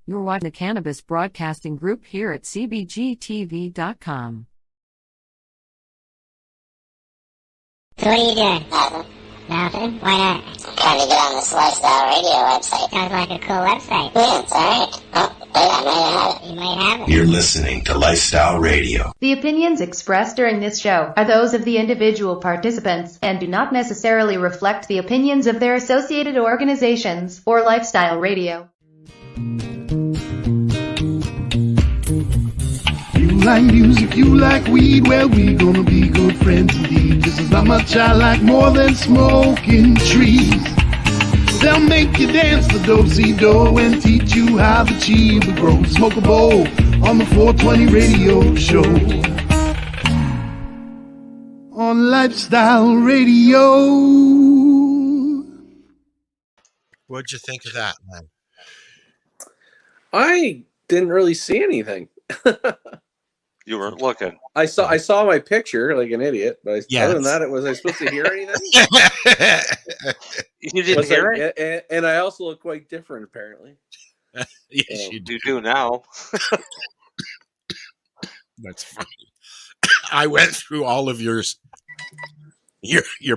You're watching the Cannabis Broadcasting Group here at cbgtv.com. So what are you doing? Nothing. Nothing? Why not? I'm trying to get on this Lifestyle Radio website. Sounds like a cool website. Yeah, it's alright. Oh, I might have it. You might have it. You're listening to Lifestyle Radio. The opinions expressed during this show are those of the individual participants and do not necessarily reflect the opinions of their associated organizations or Lifestyle Radio. You like music, you like weed, well, we gonna be good friends indeed. This is how much I like more than smoking trees. They'll make you dance the do-si-do and teach you how the chiba grows. Smoke a bowl on the 420 radio show. On Lifestyle Radio. What'd you think of that, man? I didn't really see anything. You weren't looking. I saw my picture like an idiot, but other than that, was I supposed to hear anything? You didn't hear it? And I also look quite different, apparently. Yes, you do now. That's funny. I went through all of your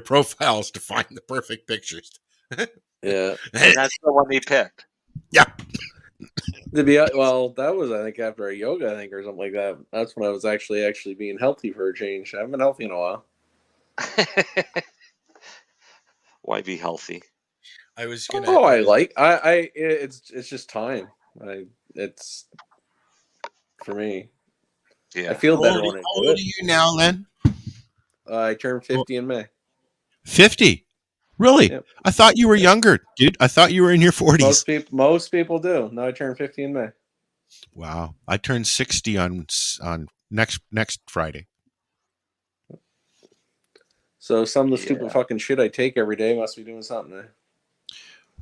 profiles to find the perfect pictures. Yeah. And that's the one he picked. Yep. Well, that was, I think, after a yoga, or something like that. That's when I was actually being healthy for a change. I haven't been healthy in a while. Why be healthy? I was gonna. Oh, it's just time. It's for me. Yeah. I feel better when I do it. How old are you now, Len? I turned 50 in May. 50? Really? Yep. I thought you were younger, dude. I thought you were in your 40s. Most people do. No, I turned 50 in May. Wow. I turned 60 on next Friday. So some of the stupid fucking shit I take every day must be doing something. Eh?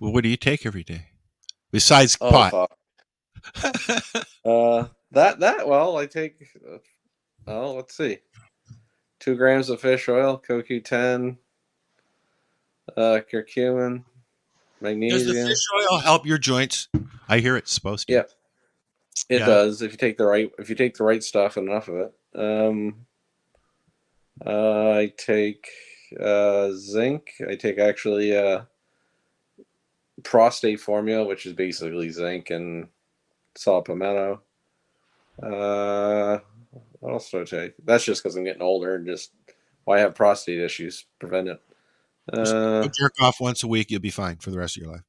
Well, what do you take every day? Besides pot. Well, I take, let's see. 2 grams of fish oil, CoQ10, curcumin, magnesium. Does the fish oil help your joints? I hear it's supposed to. Yeah, it does if you take the right stuff and enough of it. I take zinc. I take prostate formula, which is basically zinc and saw palmetto. What else do I take? That's just because I'm getting older and just why I have prostate issues prevent it. Jerk off once a week, you'll be fine for the rest of your life.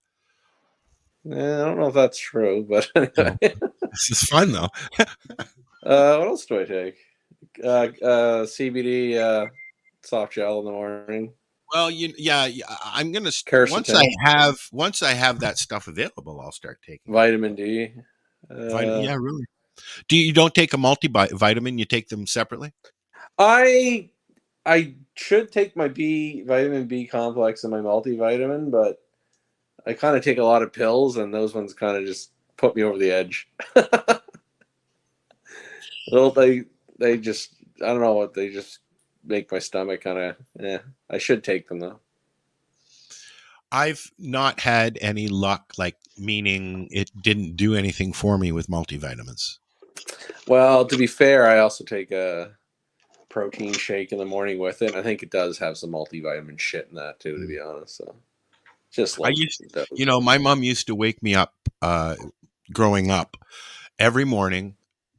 I don't know if that's true, but anyway. This is fun though. What else do I take? CBD soft gel in the morning. Well, I'm gonna once I have that stuff available, I'll start taking vitamin D. Yeah, really. You don't take a multivitamin? You take them separately? I should take my vitamin B complex and my multivitamin, but I kind of take a lot of pills, and those ones kind of just put me over the edge. Well, they just, I don't know what, they just make my stomach kind of, I should take them though. I've not had any luck, meaning it didn't do anything for me with multivitamins. Well, to be fair, I also take a protein shake in the morning with it. I think it does have some multivitamin shit in that too, to be honest. So just my mom used to wake me up growing up every morning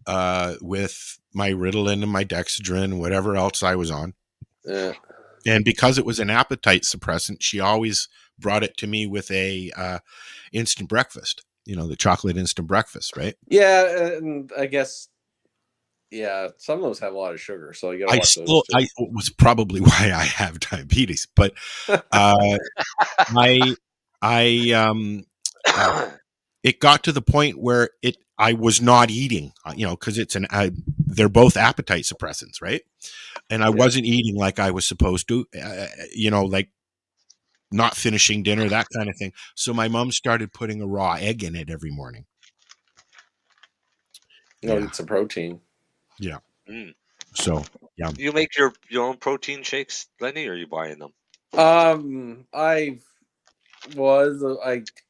with my Ritalin and my Dexedrine, whatever else I was on. Yeah. And because it was an appetite suppressant, she always brought it to me with a instant breakfast, the chocolate instant breakfast, right? Yeah, and I guess, some of those have a lot of sugar, so you gotta watch those too. I was probably why I have diabetes, but it got to the point where I was not eating, because they're both appetite suppressants, right? And I wasn't eating like I was supposed to, not finishing dinner, that kind of thing. So my mom started putting a raw egg in it every morning. It's a protein. Yeah. So, yeah. You make your own protein shakes, Lennie, or are you buying them? A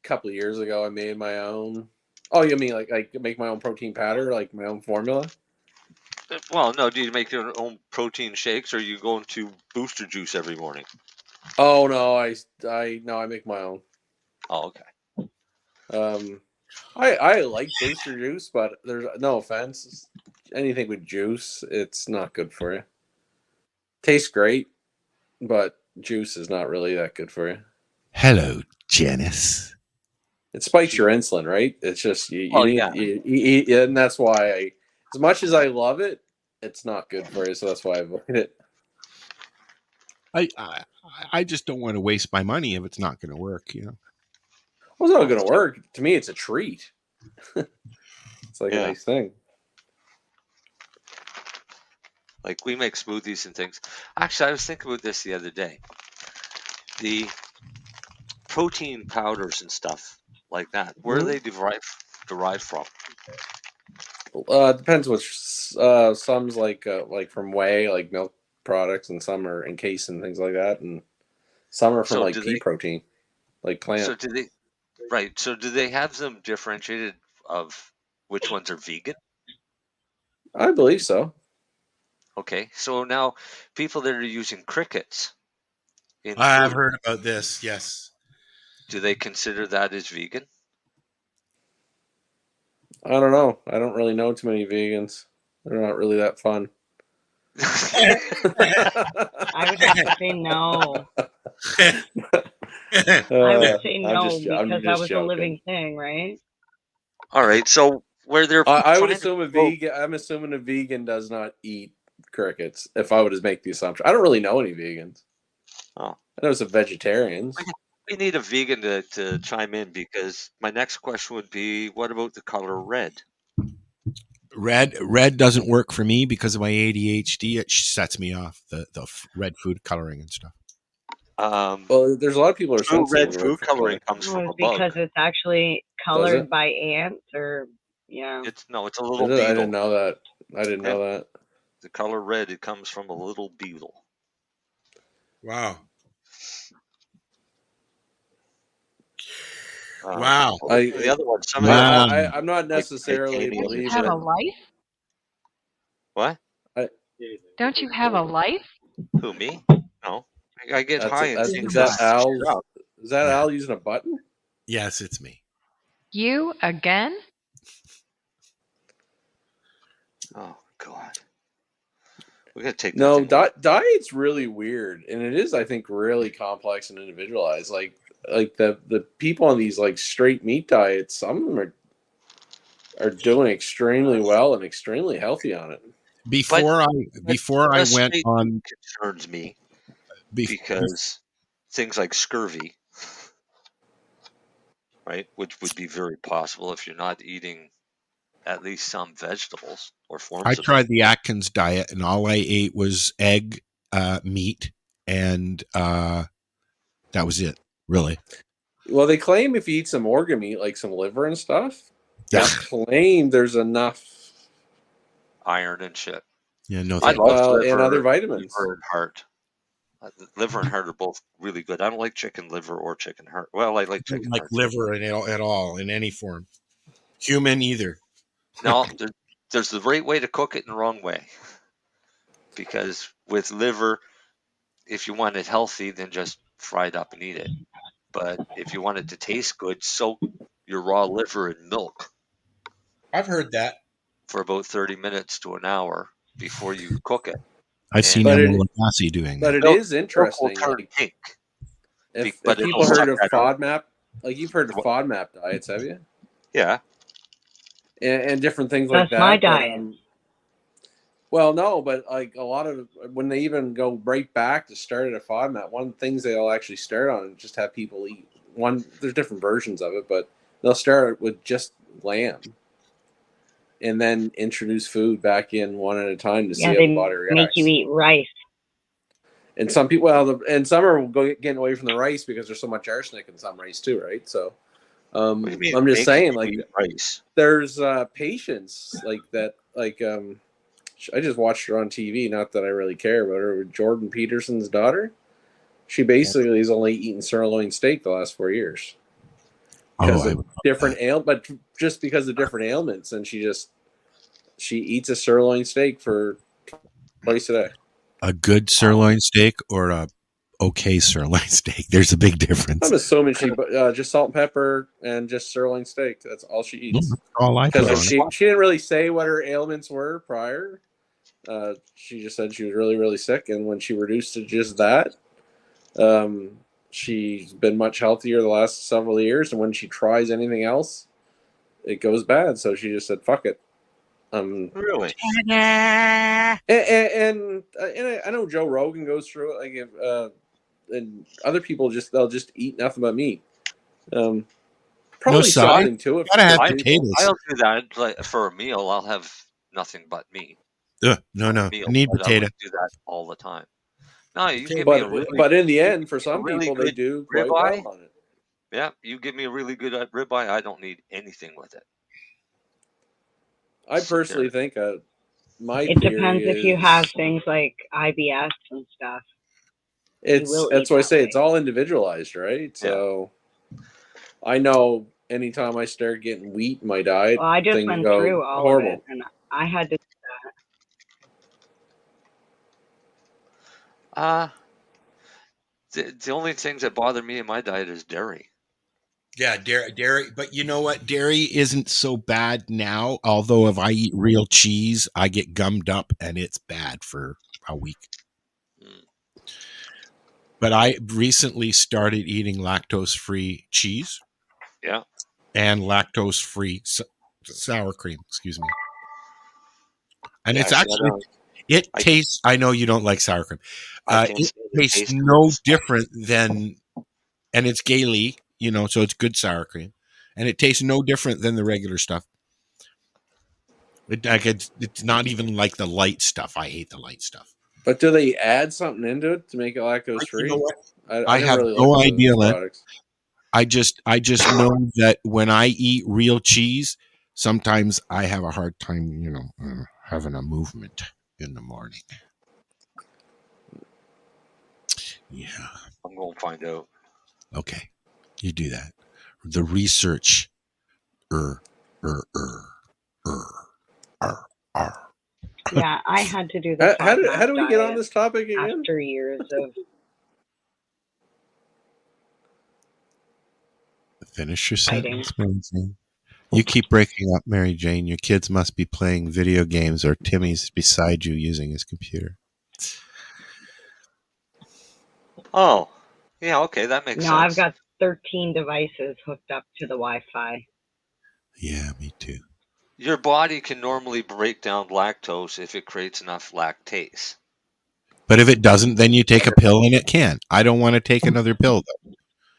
couple of years ago, I made my own. Oh, you mean like make my own protein powder, like my own formula? Well, no. Do you make your own protein shakes, or you go into Booster Juice every morning? Oh no, I make my own. Oh, okay. I like Booster Juice, but there's no offense. Anything with juice, it's not good for you. Tastes great, but juice is not really that good for you. Hello, Janice. It spikes your insulin, right? It's just you need, and that's why as much as I love it, it's not good for you. So that's why I avoid it. I just don't want to waste my money if it's not going to work. You know. Well, it's not going to work. To me, it's a treat. It's like a nice thing. Like we make smoothies and things. Actually, I was thinking about this the other day. The protein powders and stuff like that, where are they derived from? It depends which. Some's like from whey, like milk products, and some are encased and things like that, and some are from like pea protein, like plant. So do they? Right. So do they have them differentiated of which ones are vegan? I believe so. Okay. So now people that are using crickets in I've food, heard about this. Yes. do they consider that as vegan? I don't know. I don't really know too many vegans. They're not really that fun. I would have to say no. I would say no because that was joking. A living thing, right? All right. So where they're I would assume a vegan. I'm assuming a vegan does not eat crickets. If I would just make the assumption, I don't really know any vegans. Oh, I know some vegetarians. We need a vegan to chime in because my next question would be, what about the color red? Red doesn't work for me because of my ADHD. It sets me off, the red food coloring and stuff. Well, there's a lot of people who are sensitive. Red food coloring comes from a bug. Because it's actually colored by ants, or it's a little beetle. I didn't know that. I didn't know that. The color red, it comes from a little beetle. Wow. Wow. The other one. I'm not necessarily believing. Don't you have a life? What? Don't you have a life? Who, me? No. I get high and is that Al? Is that Al using a button? Yes, it's me. You again? Oh God. We gotta take diet's really weird, and it is, I think, really complex and individualized. Like the people on these like straight meat diets, some of them are doing extremely well and extremely healthy on it. Before I went on, concerns me because things like scurvy, right, which would be very possible if you're not eating at least some vegetables or forms. I tried the Atkins diet, and all I ate was egg, meat, and that was it. Really. Well, they claim if you eat some organ meat, like some liver and stuff, they claim there's enough iron and shit. Yeah, no. I love liver, and other vitamins. Liver and heart. Liver and heart are both really good. I don't like chicken liver or chicken heart. Well, I like chicken heart. Liver at all in any form. Human either. No, there's the right way to cook it and the wrong way. Because with liver, if you want it healthy, then just fry it up and eat it. But if you want it to taste good, soak your raw liver in milk. I've heard that. For about 30 minutes to an hour before you cook it. I've seen Emily Lassie doing that. But it is interesting. Pink. If people heard of FODMAP, like you've heard of FODMAP diets, have you? Yeah. And different things like that. That's my diet. Well, no, but like a lot of when they even go right back to start at a FODMAP, one of the things they'll actually start on and just have people eat one. There's different versions of it, but they'll start with just lamb, and then introduce food back in one at a time to see how the body reacts. Make you eat rice. And some people, and some are getting away from the rice because there's so much arsenic in some rice too, right? So, I'm just saying, like, rice? There's patients like that, like I just watched her on TV. Not that I really care about her. Jordan Peterson's daughter. She basically has only eaten sirloin steak the last 4 years. because of different but just because of different ailments, and she eats a sirloin steak for twice a day. A good sirloin steak or a okay sirloin steak? There's a big difference. I'm assuming she just salt and pepper and just sirloin steak. That's all she eats. All I put on she didn't really say what her ailments were prior. She just said she was really, really sick, and when she reduced to just that, she's been much healthier the last several years. And when she tries anything else, it goes bad. So she just said, "Fuck it." Really? And I know Joe Rogan goes through it. Like and other people they'll just eat nothing but meat. Probably something to it. Gotta have potatoes. I'll do that like, for a meal. I'll have nothing but meat. No. Meal, I need potato. I do that all the time. No, you give me a really, but in the end, for some people, they do quite well on it. Yeah, you give me a really good ribeye. I don't need anything with it. I personally think it depends if you have things like IBS and stuff. That's why I say it's all individualized, right? So I know anytime I start getting wheat in my diet, well, I just went through all of it, and I had to do that. The only things that bother me in my diet is dairy. Yeah, dairy. But you know what? Dairy isn't so bad now. Although if I eat real cheese, I get gummed up and it's bad for a week. But I recently started eating lactose-free cheese. Yeah. And lactose-free sour cream. Excuse me. And it's actually, it tastes, I know you don't like sour cream. It tastes no different than, and it's Gailey, so it's good sour cream. And it tastes no different than the regular stuff. It's not even like the light stuff. I hate the light stuff. But do they add something into it to make it lactose free? You know what? I have really no idea. I just know that when I eat real cheese, sometimes I have a hard time, having a movement in the morning. Yeah, I'm going to find out. Okay, you do that. The research. Yeah, I had to do the how do we get on this topic again? After years of finish your sentence, Mary Jane. You keep breaking up, Mary Jane. Your kids must be playing video games, or Timmy's beside you using his computer. Oh, yeah, okay, that makes sense. No, I've got 13 devices hooked up to the Wi-Fi. Yeah, me too. Your body can normally break down lactose if it creates enough lactase. But if it doesn't, then you take a pill and it can. I don't want to take another pill, though.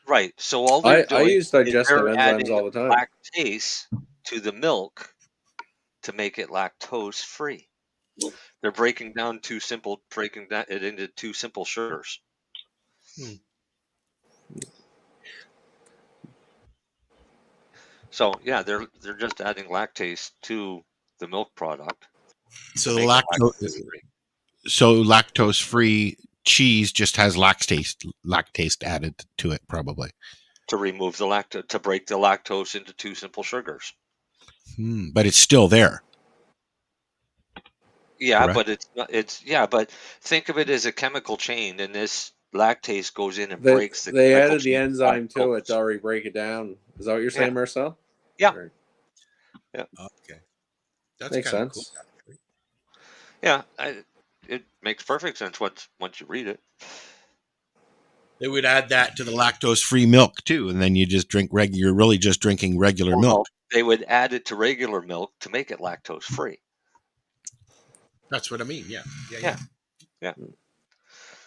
Right. So all they're doing I use digestive enzymes all the time. Lactase to the milk to make it lactose free. They're breaking it into two simple sugars. So yeah, they're just adding lactase to the milk product. So lactose-free cheese just has lactase added to it, probably to remove the lactose, to break the lactose into two simple sugars. But it's still there. Yeah, correct? But it's not. But think of it as a chemical chain, and this lactase goes in and breaks the. They added the enzyme to it to already break it down. Is that what you're saying, Marcel? Yeah. Right. Yeah. Okay. That makes sense. Cool. Yeah, it makes perfect sense once you read it. They would add that to the lactose-free milk too, and then you just drink you're really just drinking regular milk. They would add it to regular milk to make it lactose-free. That's what I mean. Yeah.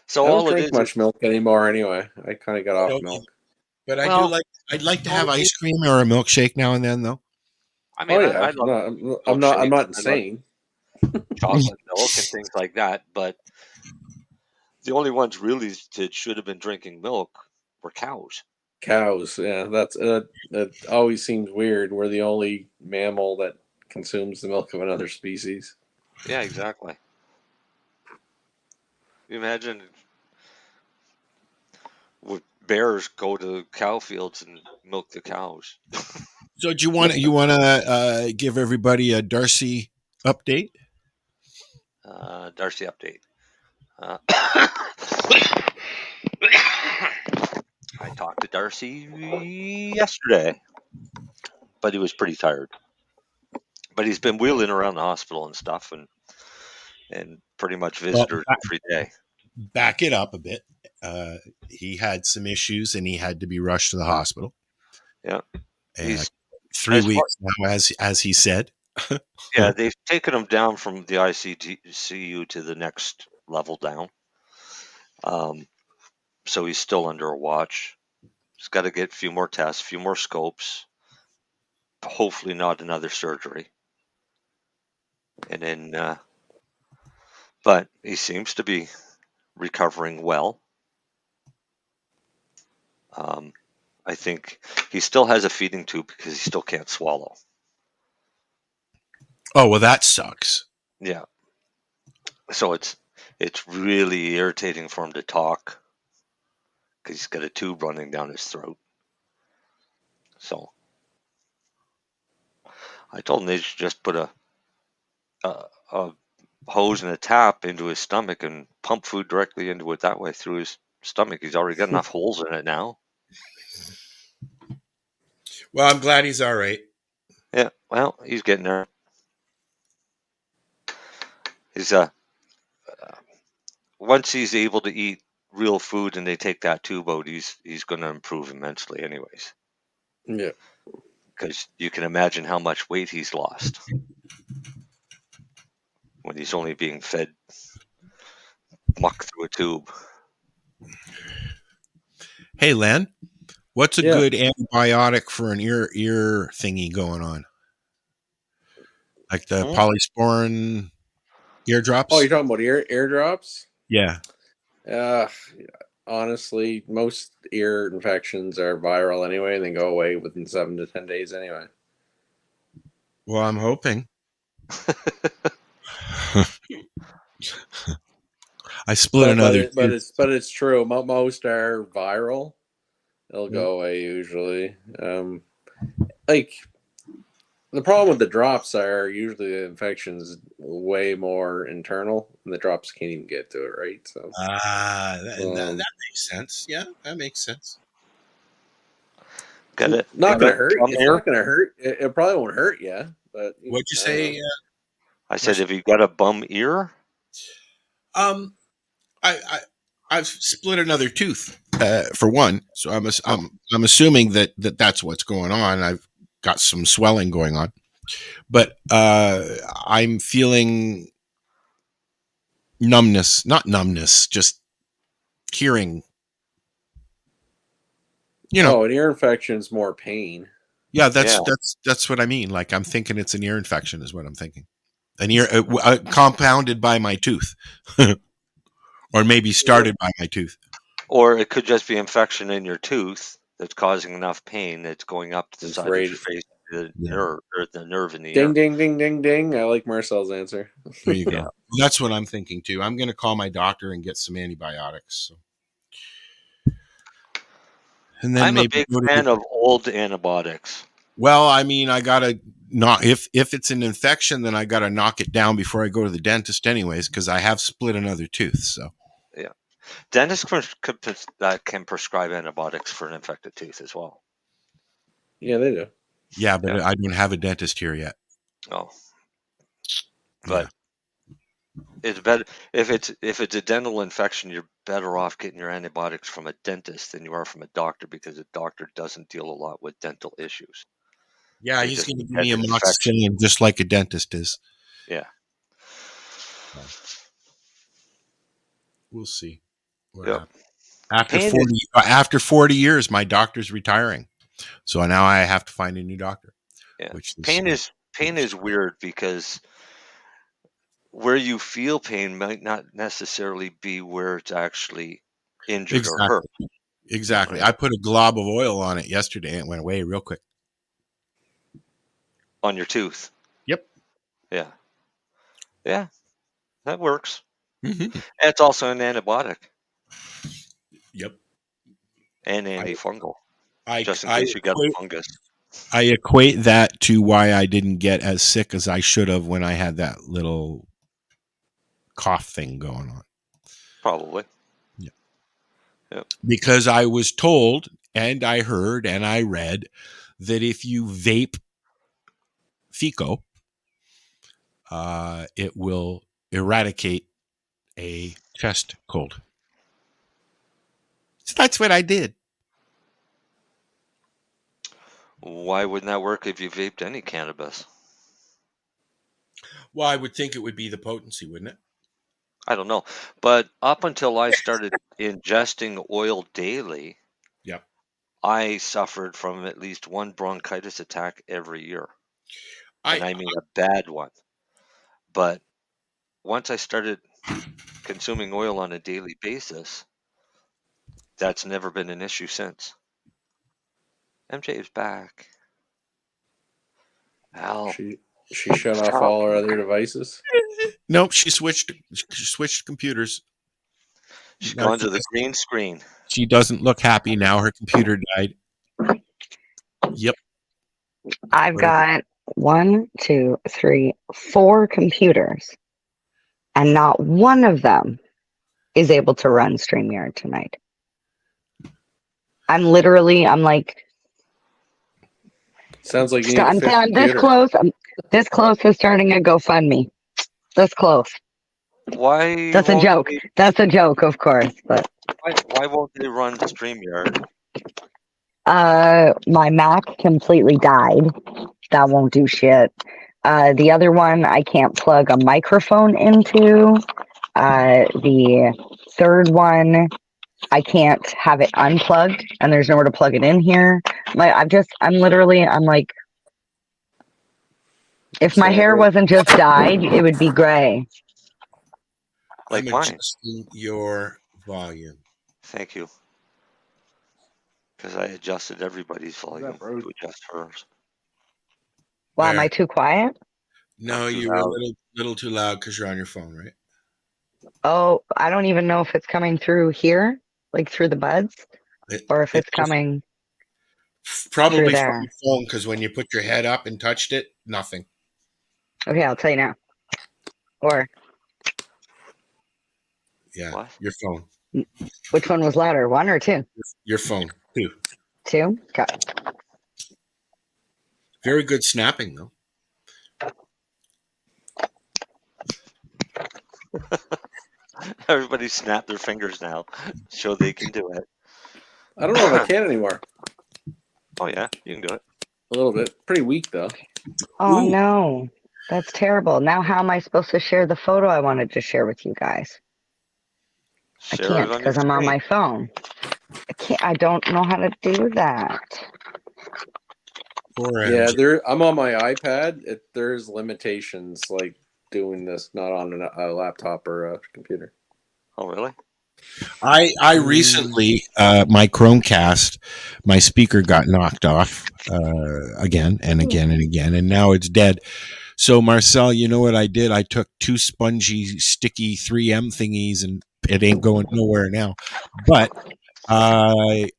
So I don't all drink much milk anymore. Anyway, I kind of got off milk. But I'd like to have ice cream or a milkshake now and then, though. I mean, I'm not insane. Chocolate milk and things like that, but the only ones really that should have been drinking milk were cows. Cows, yeah, that always seems weird. We're the only mammal that consumes the milk of another species. Yeah, exactly. You imagine would bears go to cow fields and milk the cows. So do you want to give everybody a Darcy update? Darcy update. I talked to Darcy yesterday, but he was pretty tired. But he's been wheeling around the hospital and stuff, and pretty much visited every day. Back it up a bit. He had some issues, and he had to be rushed to the hospital. Yeah, he's 3 weeks now, as he said. Yeah, they've taken him down from the ICU to the next level down. So he's still under a watch. He's got to get a few more tests, a few more scopes. Hopefully not another surgery. And then, but he seems to be recovering well. I think he still has a feeding tube because he still can't swallow. Oh, well, that sucks. Yeah. So it's really irritating for him to talk because he's got a tube running down his throat. So I told him they should just put a hose and a tap into his stomach and pump food directly into it that way through his stomach. He's already got enough holes in it now. Well, I'm glad he's all right. Yeah, well, he's getting there. He's once he's able to eat real food and they take that tube out, he's going to improve immensely anyways. Yeah. Because you can imagine how much weight he's lost when he's only being fed muck through a tube. Hey, Len, what's a good antibiotic for an ear thingy going on? Like the polysporin eardrops? Oh, you're talking about ear drops? Yeah. Honestly, most ear infections are viral anyway, and they go away within 7 to 10 days anyway. Well, I'm hoping. I split another. But it's true. Most are viral. They'll go away usually. Like the problem with the drops are usually the infection's way more internal, and the drops can't even get to it, right? So that makes sense. Yeah, that makes sense. Got it. Not gonna hurt. It's not gonna hurt. It probably won't hurt you. But what'd you say? I said, have you got a bum ear? I've split another tooth for one, so I'm assuming that's what's going on. I've got some swelling going on, but I'm feeling numbness, not numbness, just hearing. You know, an ear infection is more pain. Yeah, that's what I mean. Like I'm thinking it's an ear infection, is what I'm thinking. An ear compounded by my tooth, or maybe started by my tooth. Or it could just be infection in your tooth that's causing enough pain that's going up to the side of your face, the nerve or the nerve in the ear. Ding, ding, ding, ding, ding. I like Marcel's answer. There you go. That's what I'm thinking too. I'm going to call my doctor and get some antibiotics. So. And then I'm a big fan of old antibiotics. Well, I mean, I gotta not if it's an infection, then I gotta knock it down before I go to the dentist, anyways, because I have split another tooth. So, yeah, dentists can prescribe antibiotics for an infected tooth as well. Yeah, they do. Yeah, but I don't have a dentist here yet. Oh, but it's better if it's a dental infection. You're better off getting your antibiotics from a dentist than you are from a doctor, because a doctor doesn't deal a lot with dental issues. Yeah, he's going to give me amoxicillin just like a dentist is. Yeah. We'll see. Yep. After 40 years, my doctor's retiring, so now I have to find a new doctor. Yeah. Pain is weird because where you feel pain might not necessarily be where it's actually injured or hurt. Exactly. Right. I put a glob of oil on it yesterday and it went away real quick. On your tooth? Yep. Yeah. Yeah. That works. Mm-hmm. It's also an antibiotic. Yep. And antifungal. just in case you got a fungus. I equate that to why I didn't get as sick as I should have when I had that little cough thing going on. Probably. Yeah. Yep. Because I was told and I heard and I read that if you vape FECO, it will eradicate a chest cold. So that's what I did. Why wouldn't that work if you vaped any cannabis? Well, I would think it would be the potency, wouldn't it? I don't know. But up until I started ingesting oil daily, yep, I suffered from at least one bronchitis attack every year. And I mean a bad one. But once I started consuming oil on a daily basis, that's never been an issue since. MJ is back. Al. She shut off all her other devices? Nope, she switched computers. She's gone to the green screen. She doesn't look happy now. Her computer died. Yep. I've got 1, 2, 3, 4 computers, and not one of them is able to run StreamYard tonight. I'm like, sounds like you need I'm this close. I'm this close to starting a GoFundMe. This close. Why? That's a joke. That's a joke, of course. But why won't they run StreamYard? My Mac completely died. That won't do shit. The other one I can't plug a microphone into. The third one I can't have it unplugged, and there's nowhere to plug it in here. I'm like, if my hair wasn't just dyed, it would be gray. Like I'm mine. Adjusting your volume. Thank you. Because I adjusted everybody's volume to adjust hers. Wow, am I too quiet? No, you were a little too loud because you're on your phone, right? Oh, I don't even know if it's coming through here, like through the buds, or if it's coming probably there. from your phone, because when you put your head up and touched it, nothing. Okay, I'll tell you now. Or yeah, your phone. Which one was louder, 1 or 2? Your phone, 2. 2? Got it. Very good snapping, though. Everybody snap their fingers now, so they can do it. I don't know if I can anymore. Oh yeah, you can do it. A little bit. Pretty weak though. Oh no, that's terrible. Now how am I supposed to share the photo I wanted to share with you guys? I can't because I'm on my phone. I don't know how to do that. Yeah, I'm on my iPad. There's limitations like doing this not on a laptop or a computer. Oh really? I recently my Chromecast, my speaker got knocked off again and again and again, and now it's dead. So Marcel, you know what I did? I took 2 spongy, sticky 3M thingies, and it ain't going nowhere now. But I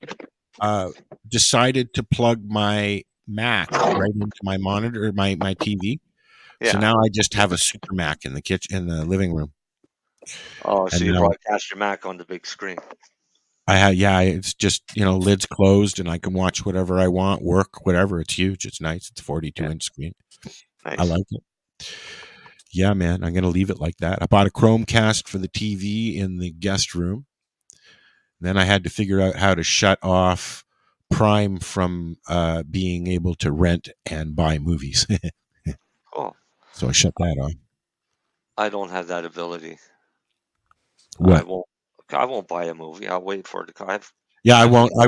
decided to plug my Mac right into my monitor, my TV. Yeah. So now I just have a Super Mac in the kitchen, in the living room. Oh, so you broadcast your Mac on the big screen. It's just, lids closed, and I can watch whatever I want, work, whatever. It's huge. It's nice. It's a 42-inch screen. Nice. I like it. Yeah, man, I'm going to leave it like that. I bought a Chromecast for the TV in the guest room. Then I had to figure out how to shut off Prime from being able to rent and buy movies. Cool. So I shut that off. I don't have that ability. What? I won't buy a movie. I'll wait for it to come. Yeah, I won't. I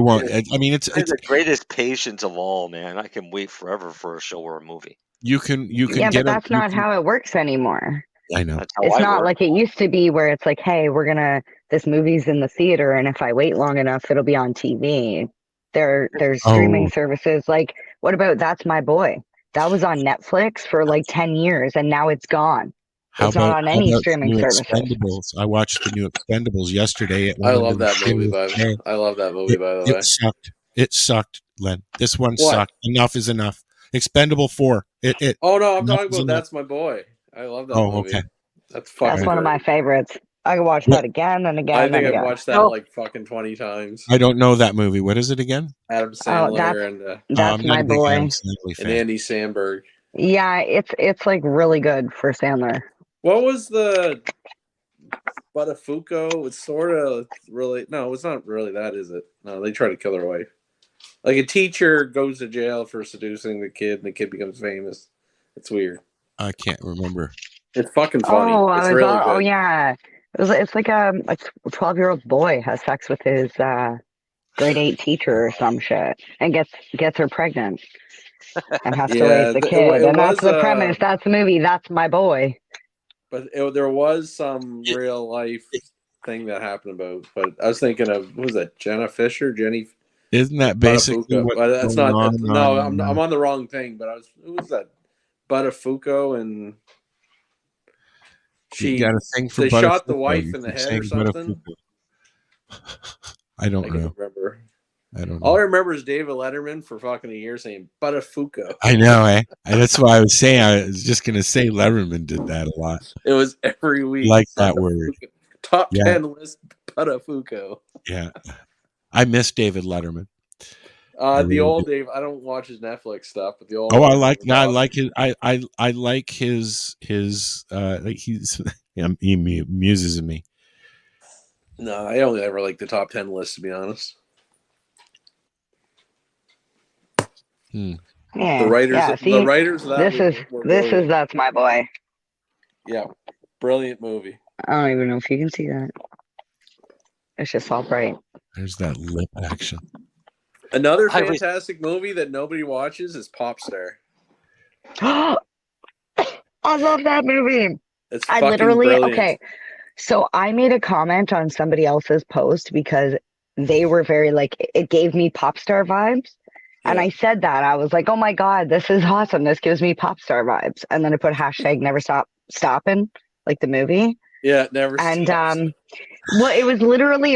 mean, it's the greatest patience of all, man. I can wait forever for a show or a movie. You can. Yeah, but that's not how it works anymore. I know. It's not like it used to be, where it's like, hey, this movie's in the theater, and if I wait long enough, it'll be on TV. There's streaming services. Like, what about That's My Boy? That was on Netflix for like 10 years, and now it's gone. It's not on any streaming services. Expendables? I watched the new Expendables yesterday. I love that movie, by the way. It sucked. It sucked Len. This one sucked. Enough is enough. Expendable 4. Oh no, I'm talking about That's My Boy. I love that movie. Okay. That's one of my favorites. I can watch that again and again. I think and I've again. watched that like fucking 20 times. I don't know that movie. What is it again? Adam Sandler that's my boy. And Andy Samberg. Yeah, it's like really good for Sandler. What was the Buttafuoco? It's sort of really it's not really that, is it? No, they try to kill their wife. Like a teacher goes to jail for seducing the kid, and the kid becomes famous. It's weird. I can't remember. It's fucking funny. It's really good. Oh yeah, it's like a 12-year-old boy has sex with his grade 8 teacher or some shit, and gets her pregnant, and has to raise the kid. And that's the premise. That's the movie. That's My Boy. But there was some real life thing that happened about. But I was thinking of, what was that, Jenna Fisher? Isn't that basically what? But that's not. I'm on the wrong thing. But who was that? Buttafuoco, and they shot the wife in the head or something. I don't know. Remember. I don't know. All I remember is David Letterman for fucking a year saying Buttafuoco. I know, eh? And that's why I was saying. I was just gonna say Letterman did that a lot. It was every week. Like that word. Top 10 list Buttafuoco. Yeah, I miss David Letterman. The old Dave. I don't watch his Netflix stuff, but the old. Oh, I like his. I like his. Like he amuses me. No, I only ever like the top 10 list, to be honest. Yeah, the writers. The writers of that. This is That's My Boy. Yeah, brilliant movie. I don't even know if you can see that. It's just all bright. There's that lip action. Another fantastic movie that nobody watches is Popstar. I love that movie. It's I fucking literally brilliant. Okay. So I made a comment on somebody else's post because they were very it gave me Popstar vibes. Yeah. And I said that. I was like, oh my God, this is awesome. This gives me Popstar vibes. And then I put hashtag never stopping, like the movie. Yeah, never And stops. well, it was literally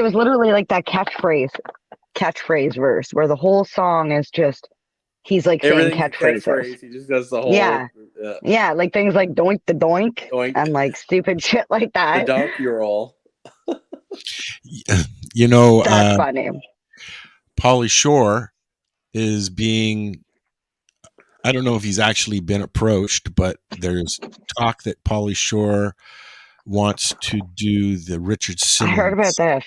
like that catchphrase verse where the whole song is just he's like saying catchphrases. He just does the whole yeah, like things like doink the doink. And like stupid shit like that. The donkey roll. You know, that's funny. Pauly Shore is being, I don't know if he's actually been approached, but there's talk that Pauly Shore wants to do the Richard Simmons. I heard about this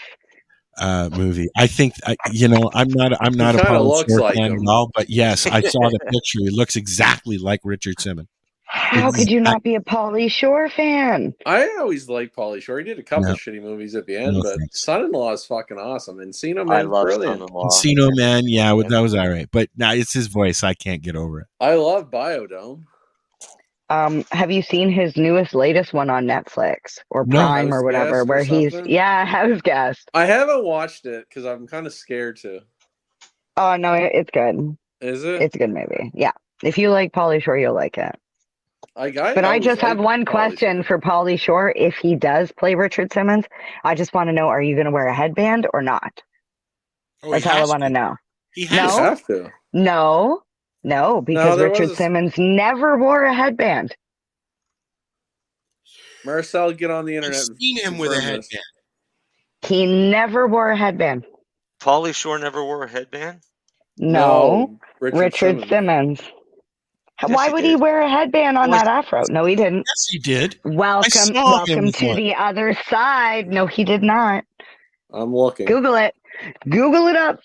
movie. I think I'm not a Pauly Shore fan at all, but yes, I saw the picture. He looks exactly like Richard Simmons. How could you not be a Pauly Shore fan? I always liked Pauly Shore. He did a couple of shitty movies at the end, but Son-in-Law is fucking awesome. Encino Man, brilliant. Encino Man, that was all right. But now it's his voice. I can't get over it. I love Biodome. Have you seen his latest one on Netflix or Prime or whatever, where he's House Guest? I haven't watched it because I'm kind of scared to. Oh no, it's good. Is it? It's a good movie. Yeah, if you like Pauly Shore, you'll like it. I just have one question for Pauly Shore. If he does play Richard Simmons, I just want to know: are you going to wear a headband or not? That's all I want to know. He has to. No, because Richard Simmons never wore a headband. Marcel, get on the internet. I've seen him with a headband. He never wore a headband. Pauly Shore never wore a headband? No. Richard Simmons. Yes, why would he wear a headband on that afro? No, he didn't. Yes, he did. Welcome to the other side. No, he did not. I'm looking. Google it. Google it up.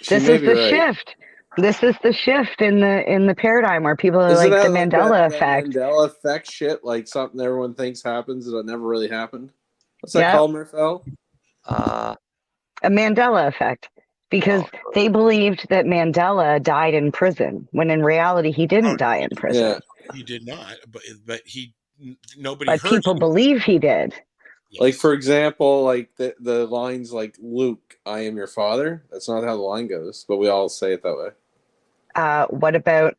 This is the shift. This is the shift in the paradigm where people are like the Mandela effect. Mandela effect shit, like something everyone thinks happens that never really happened. What's that called, Marcel? A Mandela effect. Because they believed that Mandela died in prison, when in reality he didn't die in prison. Yeah. He did not, but nobody. But people believe he did. Like, for example, like the lines like, Luke, I am your father. That's not how the line goes, but we all say it that way. What about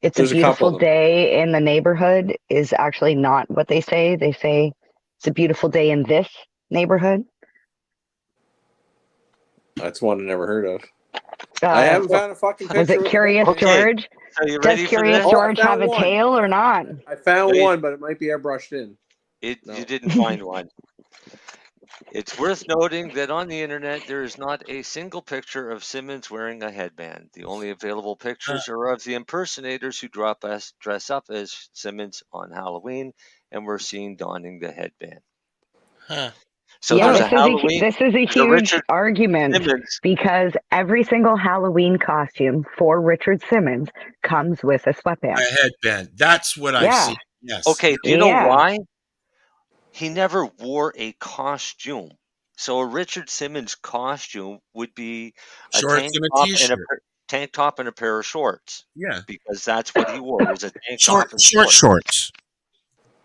it's a beautiful day in the neighborhood is actually not what they say. They say it's a beautiful day in this neighborhood. That's one I never heard of. I haven't found a fucking picture. Was it Curious George? So you Does ready Curious for this? George have a tail or not? I found one, but it might be airbrushed in. You didn't find one. It's worth noting that on the internet there is not a single picture of Simmons wearing a headband. The only available pictures are of the impersonators who dress up as Simmons on Halloween and were seen donning the headband. Huh. So there's a Halloween. This is a huge argument because every single Halloween costume for Richard Simmons comes with a sweatband. A headband. That's what I see. Yes. Okay, do you know why? He never wore a costume. So a Richard Simmons costume would be a tank top and a pair of shorts. Yeah. Because that's what he wore. Was a tank top and shorts.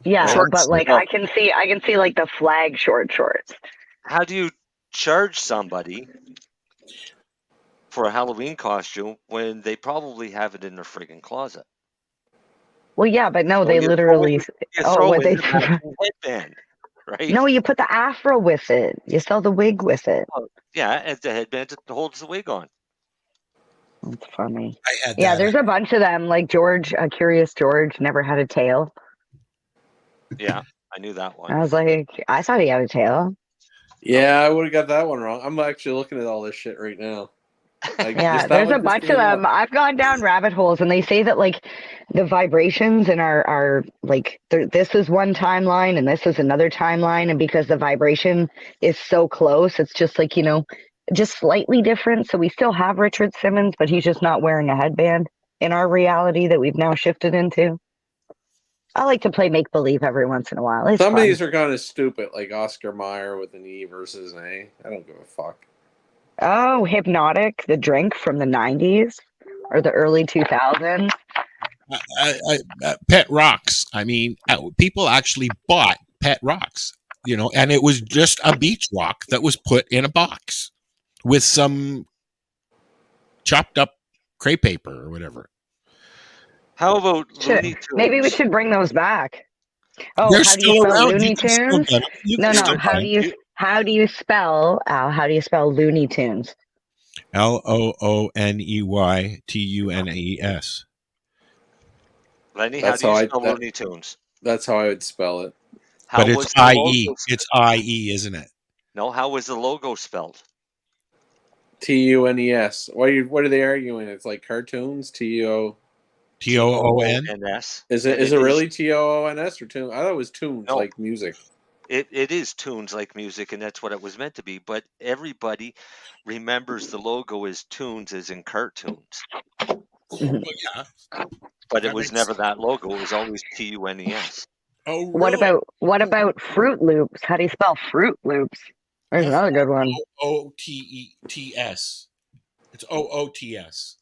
Yeah, but like I can see like the flag shorts. How do you charge somebody for a Halloween costume when they probably have it in their friggin' closet? Well, yeah, but no, they literally. Headband, right? No, you put the afro with it. You sell the wig with it. Oh, yeah, and the headband that holds the wig on. That's funny. Yeah, there's a bunch of them. Like George, Curious George, never had a tail. Yeah, I knew that one. I was like, I thought he had a tail. Yeah, I would have got that one wrong. I'm actually looking at all this shit right now. Like, yeah, there's a bunch of them. I've gone down rabbit holes, and they say that like the vibrations in our like this is one timeline and this is another timeline, and because the vibration is so close, it's just like, you know, just slightly different. So we still have Richard Simmons, but he's just not wearing a headband in our reality that we've now shifted into. I like to play make believe every once in a while. Some of these are kind of stupid, like Oscar Mayer with an E versus an A. I don't give a fuck. Oh, Hypnotic, the drink from the 90s or the early 2000s. Pet rocks. I mean, people actually bought pet rocks, you know, and it was just a beach rock that was put in a box with some chopped up crepe paper or whatever. How about Looney Tunes? Maybe we should bring those back. Oh, They're how do you spell around. Looney Tunes? No. How do you spell Looney Tunes? LOONEYTUNES. Lenny, how do you spell Looney Tunes? That's how I would spell it. But it's IE. It's IE, isn't it? No, how was the logo spelled? TUNES. What are they arguing? It's like cartoons. TOON. Is it really TOONS or tune? I thought it was tunes, like music. It is tunes like music, and that's what it was meant to be. But everybody remembers the logo as tunes, as in cartoons. Well, yeah. But it was never that logo. It was always TUNES. Oh, really? What about Fruit Loops? How do you spell Fruit Loops? There's another good one. OOTS. It's OOTS.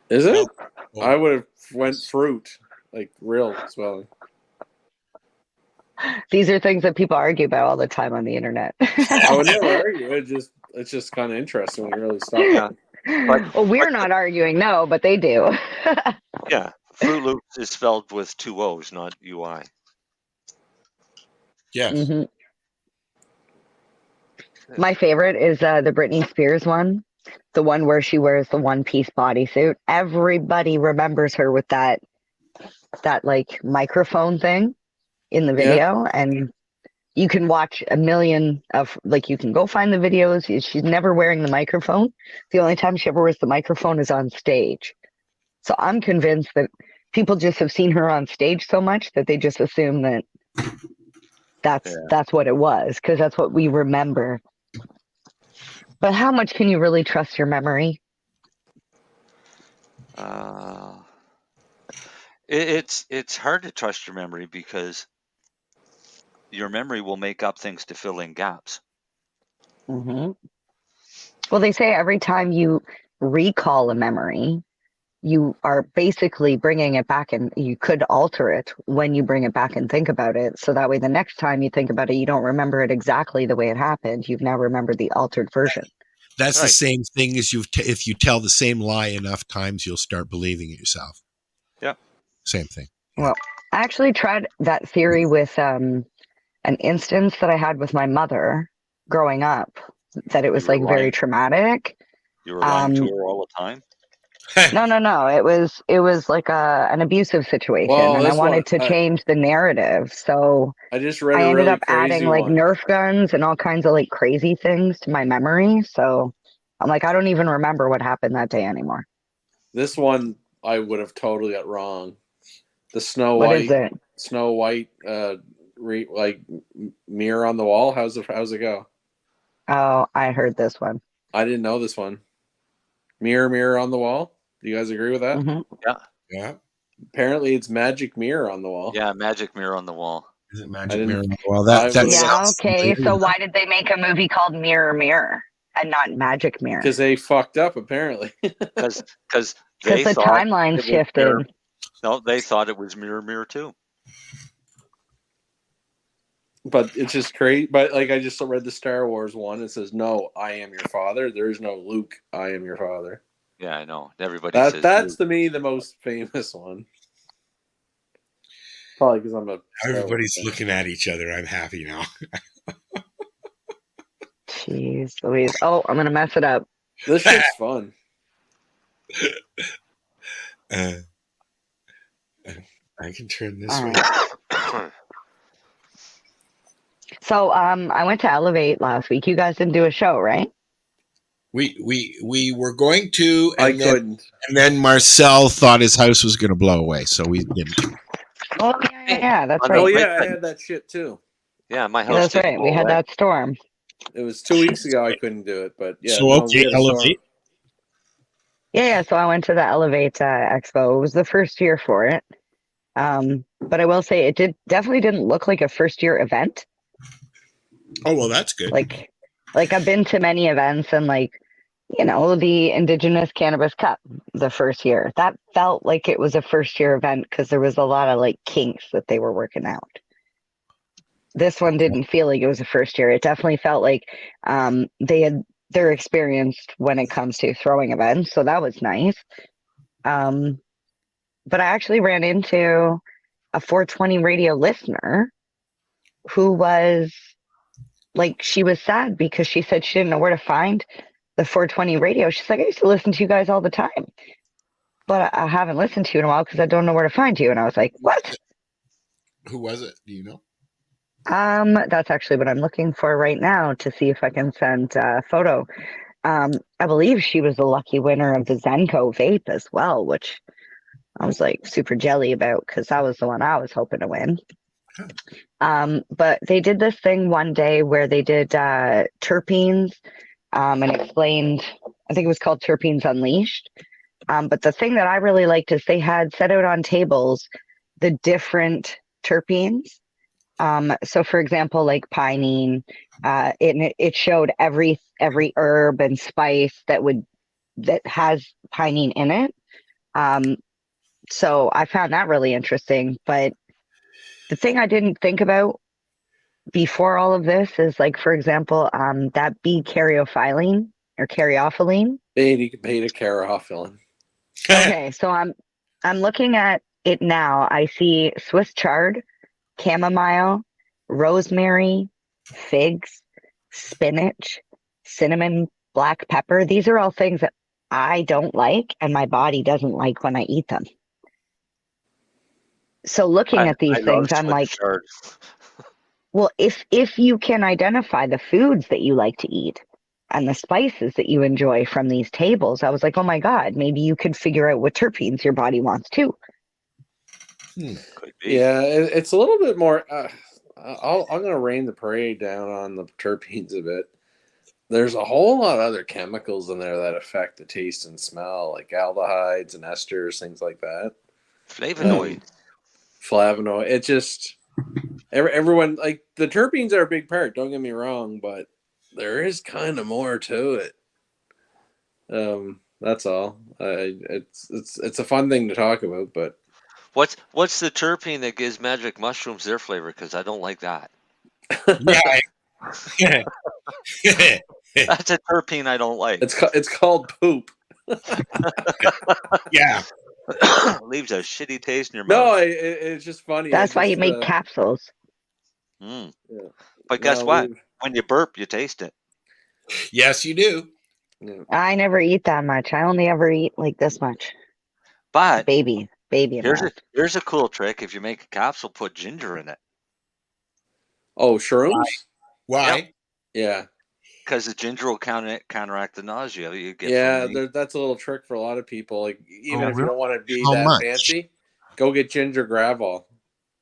Is it? Oh. I would have went fruit, like real spelling. These are things that people argue about all the time on the internet. I would never argue. It's just kind of interesting when you really stop. Well, we're not arguing, no, but they do. Yeah, Fruit Loops is spelled with 2 O's, not UI. Yes. Mm-hmm. My favorite is the Britney Spears one. The one where she wears the one-piece bodysuit. Everybody remembers her with that like microphone thing in the video, and you can watch a million of, like, you can go find the videos. She's never wearing the microphone. The only time she ever wears the microphone is on stage. So I'm convinced that people just have seen her on stage so much that they just assume that that's what it was, because that's what we remember. But how much can you really trust your memory? It's hard to trust your memory because your memory will make up things to fill in gaps. Mm-hmm. Well, they say every time you recall a memory, you are basically bringing it back, and you could alter it when you bring it back and think about it. So that way, the next time you think about it, you don't remember it exactly the way it happened. You've now remembered the altered version. That's right. The same thing as if you tell the same lie enough times, you'll start believing it yourself. Yeah. Same thing. Well, I actually tried that theory with an instance that I had with my mother growing up, that it was like very traumatic. You were lying to her all the time? No. It was like an abusive situation, and I wanted to change the narrative. So I just read. I ended up adding like Nerf guns and all kinds of like crazy things to my memory. So I'm like, I don't even remember what happened that day anymore. This one I would have totally got wrong. The What is it? Snow White, like mirror on the wall. How's it go? Oh, I heard this one. I didn't know this one. Mirror on the wall. Do you guys agree with that? Mm-hmm. Yeah. Apparently, it's magic mirror on the wall. Yeah, magic mirror on the wall. Is it magic mirror on the wall? That okay. So why did they make a movie called Mirror and not Magic Mirror? Because they fucked up, apparently. Because the timeline shifted. No, they thought it was Mirror too. But it's just crazy. But like, I just read the Star Wars one. It says, "No, I am your father." There is no Luke. I am your father. Yeah, I know. Everybody says that's to me the most famous one. Probably because I'm a. Everybody's looking at each other. I'm happy now. Jeez Louise. Oh, I'm gonna mess it up. This shit's fun. I can turn this way. So I went to Elevate last week. You guys didn't do a show, right? We were going to, and couldn't. And then Marcel thought his house was going to blow away, so we didn't. Oh yeah, that's right. Oh yeah, I had that shit too. Yeah, my house. That's right. We had that storm. It was 2 weeks ago. I couldn't do it, but yeah. So okay, Elevate. Yeah. So I went to the Elevate Expo. It was the first year for it. But I will say it definitely didn't look like a first year event. Oh well, that's good. Like I've been to many events, and like, you know, the Indigenous Cannabis Cup the first year, that felt like it was a first year event because there was a lot of like kinks that they were working out. This one didn't feel like it was a first year. It definitely felt like they're experienced when it comes to throwing events, so that was nice. But I actually ran into a 420 radio listener who was like, she was sad because she said she didn't know where to find the 420 radio. She's like, I used to listen to you guys all the time, but I haven't listened to you in a while because I don't know where to find you. And I was like, what? Who was it? Do you know? That's actually what I'm looking for right now to see if I can send a photo. I believe she was the lucky winner of the Zenko vape as well, which I was like super jelly about because that was the one I was hoping to win. But they did this thing one day where they did terpenes and explained, I think it was called Terpenes Unleashed. But the thing that I really liked is they had set out on tables the different terpenes. So for example, like pinene, it showed every herb and spice that has pinene in it. So I found that really interesting. But the thing I didn't think about before all of this is, like, for example, that B-caryophyllene or caryophyllene. Beta caryophyllene. Okay, so I'm looking at it now. I see Swiss chard, chamomile, rosemary, figs, spinach, cinnamon, black pepper. These are all things that I don't like and my body doesn't like when I eat them. So looking at these things, I'm like, well, if you can identify the foods that you like to eat and the spices that you enjoy from these tables, I was like, oh my God, maybe you could figure out what terpenes your body wants too. Yeah, it's a little bit more. I'm going to rein the parade down on the terpenes a bit. There's a whole lot of other chemicals in there that affect the taste and smell, like aldehydes and esters, things like that. Flavonoids. Flavonoid. It just everyone, like, the terpenes are a big part. Don't get me wrong, but there is kind of more to it. That's all. It's a fun thing to talk about, but what's the terpene that gives magic mushrooms their flavor? Because I don't like that. Yeah. That's a terpene I don't like. It's called poop. Yeah. Leaves a shitty taste in your No, mouth. it's just funny. That's why you make capsules. Yeah. But guess what? When you burp, you taste it. Yes, you do. Yeah. I never eat that much. I only ever eat like this much. But Baby amount. here's a cool trick. If you make a capsule, put ginger in it. Oh, shrooms? Why? Yep. Yeah. Because the ginger will counteract the nausea you get from the... that's a little trick for a lot of people. Like, even if you really? don't want to be How that much? fancy, go get ginger Gravol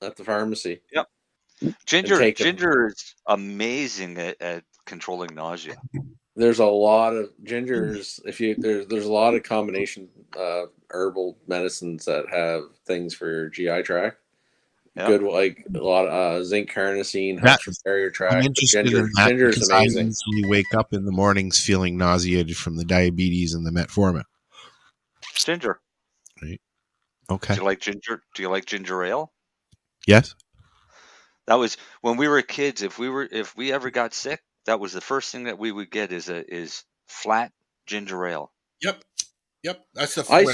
at the pharmacy. Yep. Ginger is amazing at controlling nausea. There's a lot of gingers. There's a lot of combination herbal medicines that have things for your GI tract. Yep. Good, like a lot of zinc carnosine helps your barrier tract. I'm interested in that ginger is amazing. I usually wake up in the mornings feeling nauseated from the diabetes and the metformin. Ginger. Right. Okay. Do you like ginger? Do you like ginger ale? Yes. That was when we were kids. If we ever got sick, that was the first thing that we would get is flat ginger ale. Yep. That's the. I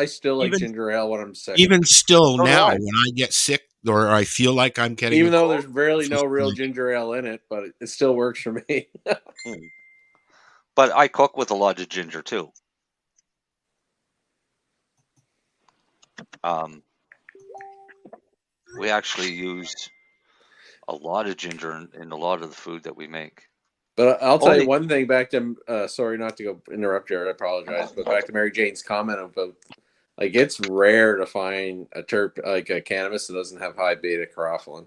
still like ginger ale when I'm sick. Even still now, when I get sick or I feel like I'm getting, even though there's barely no real ginger ale in it, but it still works for me. But I cook with a lot of ginger too. We actually use a lot of ginger in a lot of the food that we make. But I'll tell you one thing back to, sorry not to go interrupt Jared, I apologize, but back to Mary Jane's comment about, like, it's rare to find a a cannabis that doesn't have high beta carotene.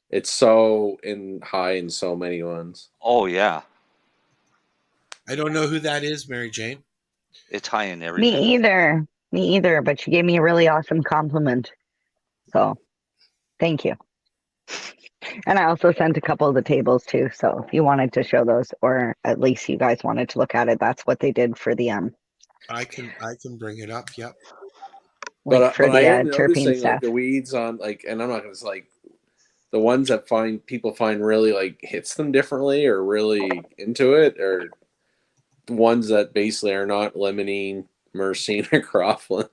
It's so high in so many ones. Oh, yeah. I don't know who that is, Mary Jane. It's high in everything. Me either, but she gave me a really awesome compliment. So, thank you. And I also sent a couple of the tables too. So if you wanted to show those, or at least you guys wanted to look at it, that's what they did for the I can bring it up. Yep. But for I am terpene noticing stuff. like the weeds on and I'm not going to say the ones that people find really like hits them differently or really into it, or the ones that basically are not limonene, myrcene, or carotene,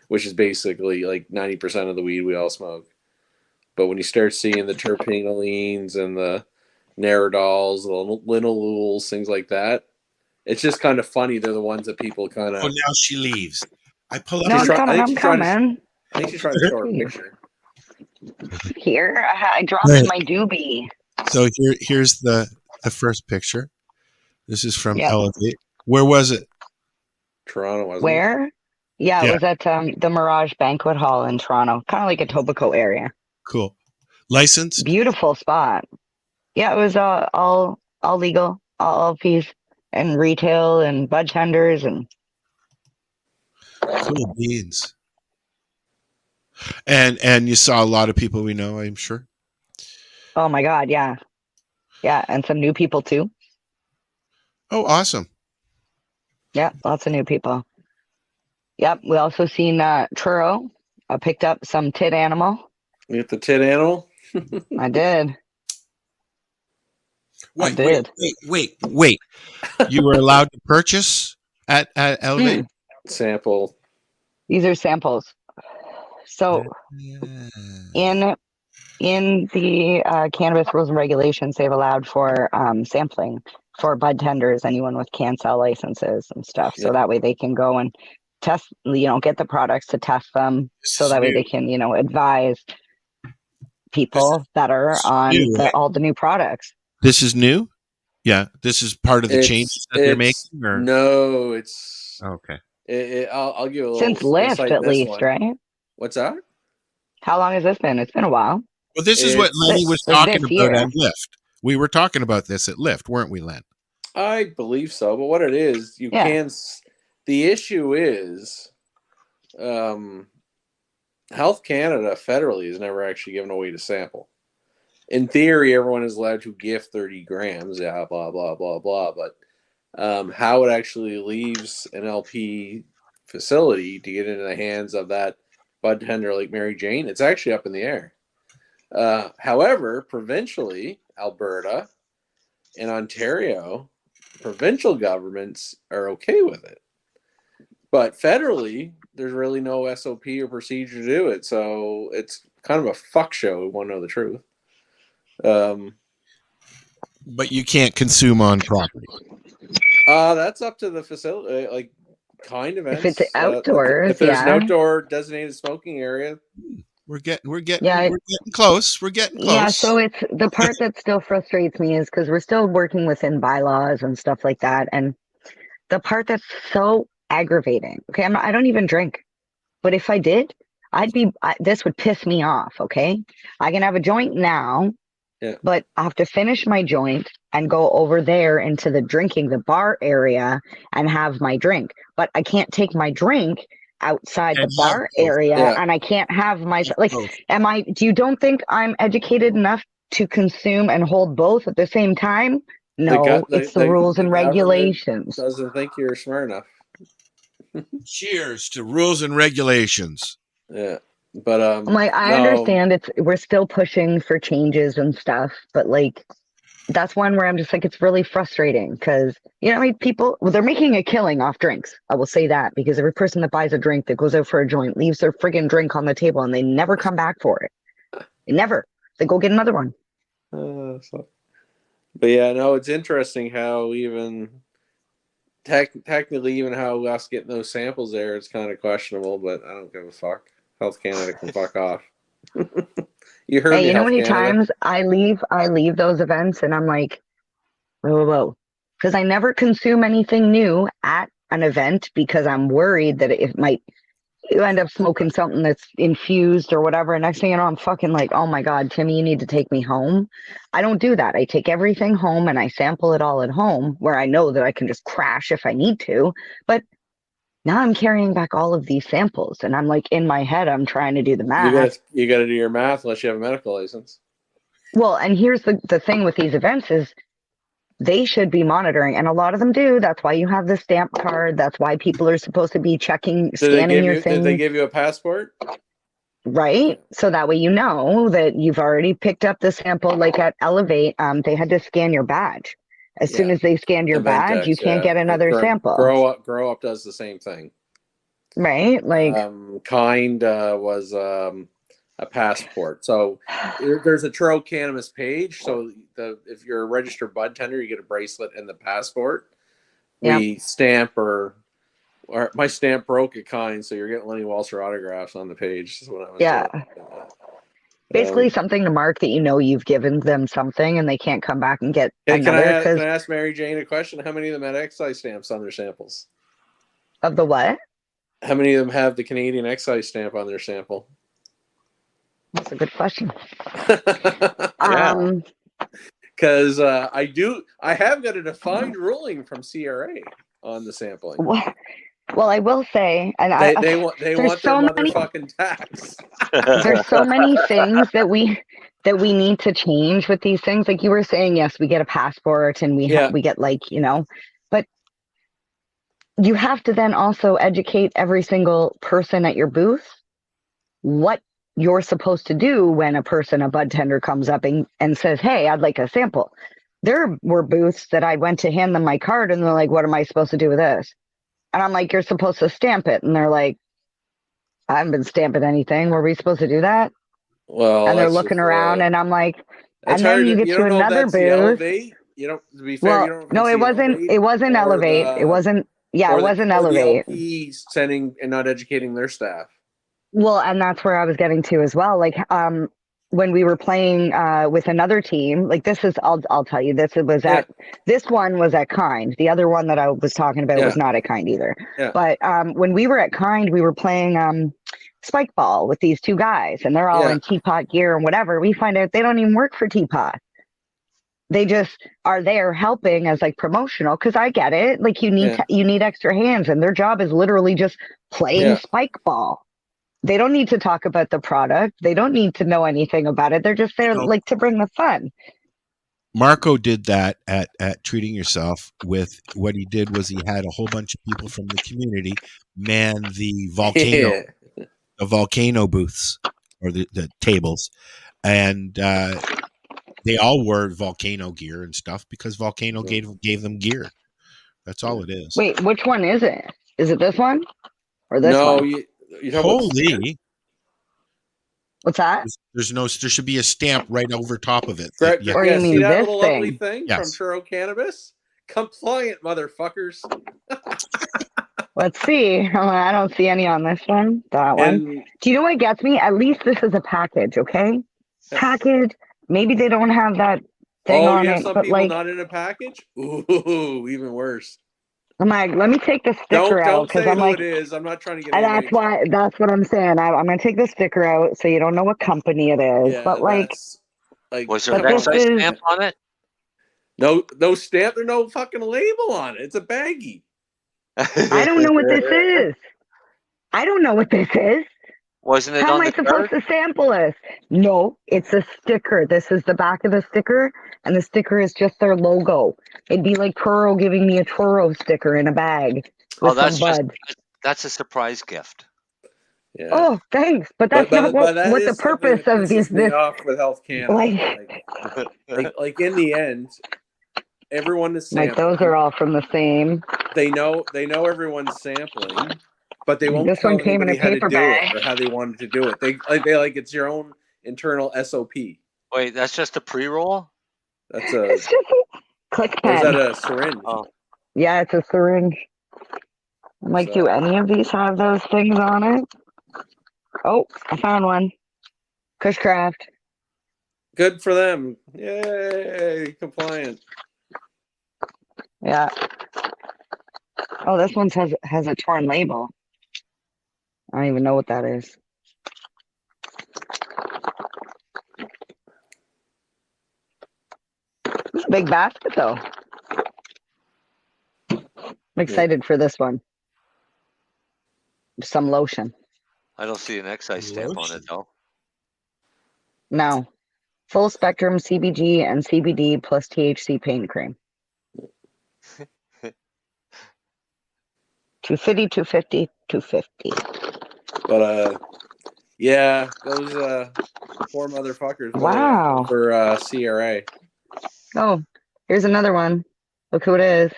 which is basically like 90% of the weed we all smoke. But when you start seeing the terpenolines and the Nerodols, the linalols, things like that, it's just kind of funny. They're the ones that people kind of... Oh, now she leaves. I pull up... No, I'm coming. I think she's trying to show her picture. Here, I dropped my doobie. So here's the first picture. This is from Elevate. Where was it? Toronto, wasn't it? Where? Yeah, it was at the Mirage Banquet Hall in Toronto. Kind of like a Etobicoke area. Cool. Licensed? Beautiful spot. Yeah, it was all legal, all LPs and retail and bud tenders and cool beans. And you saw a lot of people we know, I'm sure. Oh my God, yeah. Yeah, and some new people too. Oh, awesome. Yeah, lots of new people. Yep, we also seen Truro. I picked up some tit animal. You get the tit animal? I did. Wait. You were allowed to purchase at Elevate? Sample. These are samples. So in the cannabis rules and regulations, they've allowed for sampling for bud tenders, anyone with CanCell licenses and stuff. So that way they can go and test, get the products to test them. So that way they can, advise people that are on all the new products. This is new? Yeah. This is part of the changes that they're making? Or? No, it's... Okay. I'll give a little... Since Lyft, at least, right? What's that? How long has this been? It's been a while. Well, this is what Lennie was talking about at Lyft. We were talking about this at Lyft, weren't we, Len? I believe so, but what it is, you can... The issue is... Health Canada federally has never actually given away to sample. In theory, everyone is allowed to gift 30 grams, blah, blah, blah, blah. But how it actually leaves an LP facility to get into the hands of that bud tender like Mary Jane, it's actually up in the air. However, provincially, Alberta and Ontario, provincial governments are okay with it. But federally, there's really no SOP or procedure to do it. So it's kind of a fuck show, we want to know the truth. But you can't consume on property. That's up to the facility, like kind events. If it's outdoors, if there's an outdoor designated smoking area. We're getting close. We're getting close. Yeah, so it's the part that still frustrates me is because we're still working within bylaws and stuff like that. And the part that's so aggravating. Okay, I don't even drink, but if I did, this would piss me off. Okay, I can have a joint now, but I have to finish my joint and go over there into the bar area and have my drink. But I can't take my drink outside the bar area, and I can't have my you don't think I'm educated enough to consume and hold both at the same time? No, it's the rules and regulations. Doesn't think you're smart enough. Cheers to rules and regulations. Yeah, but I understand we're still pushing for changes and stuff, but like that's one where I'm just like, it's really frustrating because, people, they're making a killing off drinks. I will say that because every person that buys a drink that goes out for a joint leaves their friggin' drink on the table and they never come back for it. They go get another one. But yeah, no, it's interesting how even technically, even how us getting those samples there, it's kind of questionable, but I don't give a fuck. Health Canada can fuck off. You heard me. You know how many times I leave those events and I'm like, whoa, because I never consume anything new at an event because I'm worried that you end up smoking something that's infused or whatever. And next thing you know, I'm fucking like, oh my God, Timmy, you need to take me home. I don't do that. I take everything home and I sample it all at home where I know that I can just crash if I need to. But now I'm carrying back all of these samples, and I'm like, in my head, I'm trying to do the math. You got to do your math unless you have a medical license. Well, and here's the thing with these events is they should be monitoring, and a lot of them do. That's why you have the stamp card. That's why people are supposed to be scanning your thing. Did they give you a passport? Right. So that way you know that you've already picked up the sample. Like at Elevate, they had to scan your badge. As soon as they scanned your badge, you can't get another sample. Grow Up does the same thing. Right. Like Kind was a passport. So there's a True Cannabis page. So if you're a registered bud tender, you get a bracelet and the passport. We stamp or my stamp broke at Kind, so you're getting Lennie Walser autographs on the page. Is what I was doing. Basically, something to mark that you've given them something, and they can't come back and get another. Can I ask Marijane a question? How many of them had excise stamps on their samples? Of the what? How many of them have the Canadian excise stamp on their sample? That's a good question. Because I have got a defined ruling from CRA on the sampling. Well, I will say, and they want their motherfucking tax. There's so many things that we need to change with these things. Like you were saying, yes, we get a passport and we get but you have to then also educate every single person at your booth what you're supposed to do when a bud tender comes up and says, hey, I'd like a sample. There were booths that I went to hand them my card and they're like, what am I supposed to do with this? And I'm like, you're supposed to stamp it. And they're like, I haven't been stamping anything. Were we supposed to do that? Well, and they're looking around and I'm like, and then you get to another booth. You don't, to be fair, no, it wasn't Elevate. It wasn't Elevate. The sending and not educating their staff. Well, and that's where I was getting to as well. Like, when we were playing with another team, like this is, I'll tell you, this one was at Kind. The other one that I was talking about was not at Kind either. Yeah. But when we were at Kind, we were playing spike ball with these two guys, and they're all in teapot gear and whatever. We find out they don't even work for teapot. They just are there helping as like promotional. Cause I get it. Like you need extra hands, and their job is literally just playing spike ball. They don't need to talk about the product. They don't need to know anything about it. They're just there like to bring the fun. Marco did that at Treating Yourself. With what he did was he had a whole bunch of people from the community man the volcano booths or the tables, and they all wore volcano gear and stuff because volcano gave them gear. That's all it is. Wait, which one is it? Is it this one or this one? Holy! What's that? There should be a stamp right over top of it. Or you mean see that this little thing? lovely thing from True Cannabis? compliant, motherfuckers. Let's see. Oh, I don't see any on this one. That one. Do you know what gets me? At least this is a package, okay? Package. Maybe they don't have that thing on you it, have some but people like, not in a package? Ooh, even worse. I'm like, let me take the sticker out Don't because say I'm who like, it is. I'm not trying to get. that's what I'm saying. I'm gonna take the sticker out so you don't know what company it is. Yeah, but like, was there an excise stamp on it? No stamp. There's no fucking label on it. It's a baggie. I don't know what this is. I don't know what this is. Wasn't it How on am I the supposed card? to sample this? No, it's a sticker. This is the back of the sticker, and the sticker is just their logo. It'd be like Toro giving me a Toro sticker in a bag with some bud. That's a surprise gift. Yeah. Oh, thanks, but that's not what the purpose of this this. Off with Health Canada. Like in the end, everyone is sampling. Like those are all from the same. They know everyone's sampling, but they won't This tell one came in anybody a how to paper do bag. it or how they wanted to do it. They it's your own internal SOP. Wait, that's just a pre-roll? That's a click or is pen. that a syringe? Oh. Yeah, it's a syringe. I'm like, do any of these have those things on it? Oh, I found one. Cushcraft. Good for them. Yay, compliant. Yeah. Oh, this one has a torn label. I don't even know what that is. It's a big basket, though. I'm excited for this one. Some lotion. I don't see an excise stamp on it, though. No. Full spectrum CBG and CBD plus THC pain cream. 250, 250, 250. But yeah, those poor motherfuckers. Wow. For CRA. Oh, here's another one. Look who it is.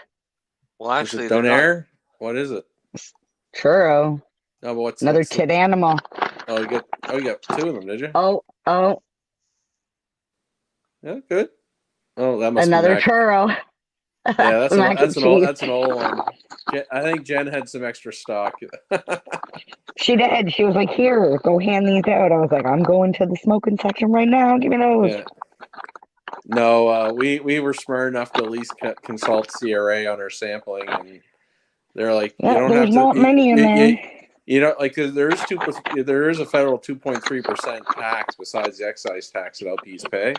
Well, actually, Donair. What is it? Churro. No, but what's another tit animal? Oh, you got two of them, did you? Oh. Yeah, good. Oh, that must another be churro. Yeah, that's an old one. I think Jen had some extra stock. She did. She was like, "Here, go hand these out." I was like, "I'm going to the smoking section right now. Give me those." Yeah. No, we were smart enough to at least consult CRA on our sampling, and they're like, yeah, "You don't there's have to." not many in there. You know, like there is a federal 2.3% tax besides the excise tax that LPs pay.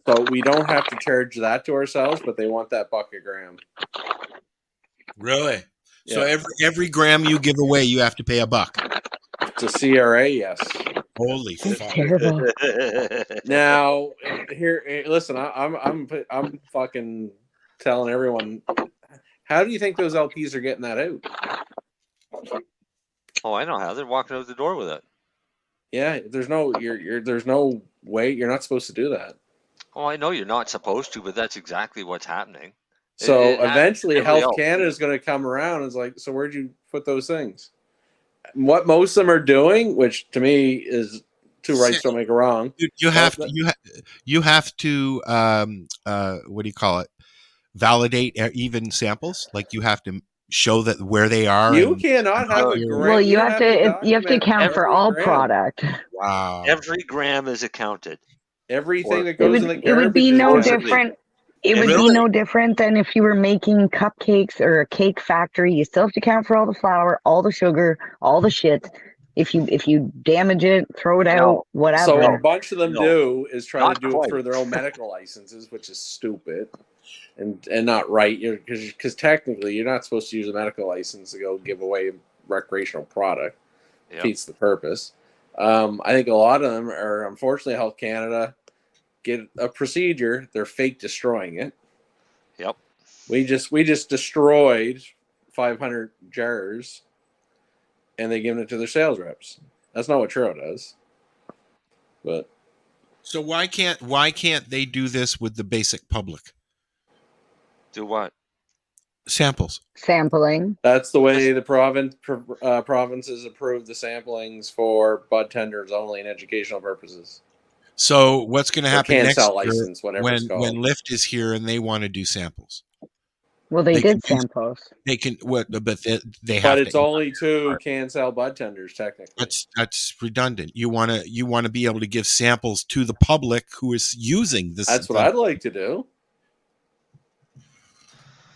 So we don't have to charge that to ourselves, but they want that buck a gram. Really? Yeah. So every gram you give away, you have to pay $1. To CRA, yes. Holy fuck! Terrible. Now, here, listen. I'm fucking telling everyone. How do you think those LPs are getting that out? Oh, I know how. They're walking out the door with it. Yeah, there's no way. You're not supposed to do that. Oh, I know you're not supposed to, but that's exactly what's happening. So eventually Health Canada is going to come around and it's like, so where'd you put those things? What most of them are doing, which to me is two rights don't make a wrong. You have to what do you call it? Validate even samples. Like you have to show that where they are. You cannot have a gram. Well, you have to account for all product. Wow. Every gram is accounted. Everything that goes in the garbage. It would be no different. It would be no different than if you were making cupcakes or a cake factory. You still have to account for all the flour, all the sugar, all the shit. If you damage it, throw it out, whatever. So what a bunch of them do is try Not to do quite. it for their own medical licenses, which is stupid and not right. Because technically you're not supposed to use a medical license to go give away a recreational product. Yep. Defeats the purpose. I think a lot of them are, unfortunately, Health Canada get a procedure. They're fake destroying it. Yep. We just destroyed 500 jars, and they give it to their sales reps. That's not what Churro does. But so why can't they do this with the basic public? Do what? Sampling. That's the way the provinces approve the samplings for bud tenders only in educational purposes. So what's going to happen next sell year license, whatever it's called. when Lyft is here and they want to do samples? Well, they did samples. They can, but they have. But it's only 2 can sell bud tenders technically. That's redundant. You want to be able to give samples to the public who is using this. That's what I'd like to do.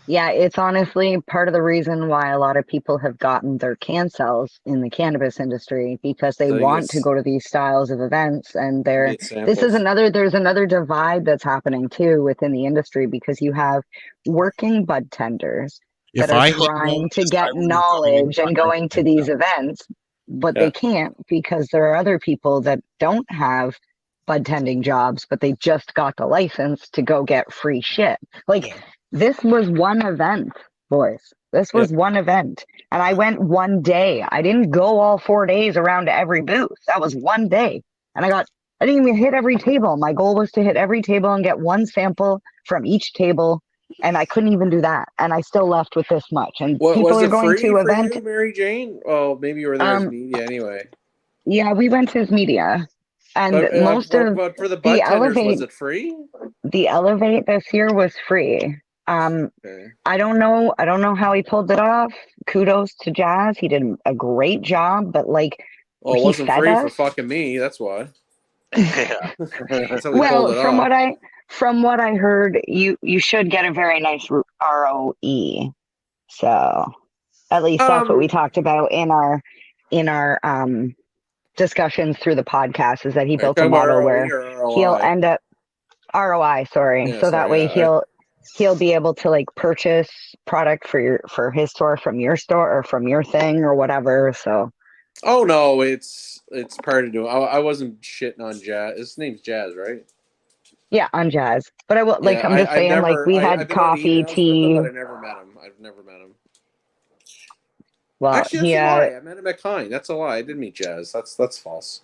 Yeah, it's honestly part of the reason why a lot of people have gotten their can cells in the cannabis industry, because they want to go to these styles of events. And there's another divide that's happening too within the industry, because you have working bud tenders that are trying to get knowledge and going to these events, but they can't because there are other people that don't have bud tending jobs, but they just got the license to go get free shit. This was one event, boys. This was one event. And I went one day. I didn't go all 4 days around to every booth. That was one day. And I didn't even hit every table. My goal was to hit every table and get one sample from each table. And I couldn't even do that. And I still left with this much. And people are going to event. You, Marijane? Well, maybe you were there as media anyway. Yeah, we went to his media. And but for the bud tenders, was it free? The Elevate this year was free. I don't know how he pulled it off. Kudos to Jazz. He did a great job, but it wasn't free for fucking me. That's why. That's how well, from what I heard, you should get a very nice ROE. So at least that's what we talked about in our discussions through the podcast, is that he built a model where he'll end up ROI. That way he'll be able to purchase product for his store from your store or from your thing or whatever. So oh no, it's part of doing. I wasn't shitting on Jazz. His name's Jazz, right? Yeah, on Jazz. But I will I'm just saying, we had coffee, tea. But I never met him. I've never met him. Well, actually, that's a lie. I met him at Kind. That's a lie. I did meet Jazz. That's false.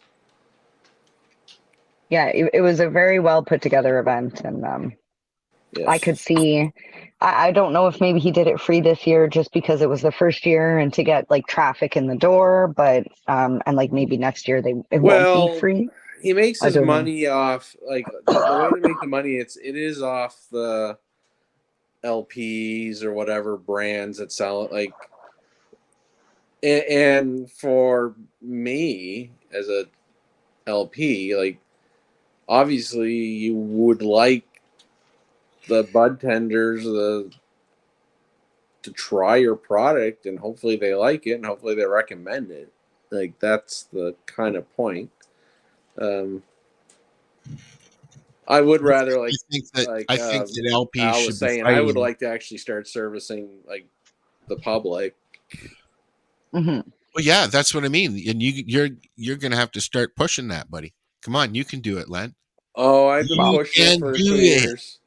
Yeah, it was a very well put together event, and yes. I could see. I don't know if maybe he did it free this year just because it was the first year and to get traffic in the door, but and maybe next year it won't be free. He makes his money off the way to make the money. It is off the LPs or whatever brands that sell it. And for me as a LP, obviously you would like the bud tenders to try your product, and hopefully they like it and hopefully they recommend it. That's the kind of point. I would rather I think that LP Al should was saying, I would like to actually start servicing the public. Mm-hmm. Well, yeah, that's what I mean. And you're going to have to start pushing that, buddy. Come on, you can do it, Len. Oh, I've been pushing for 2 years.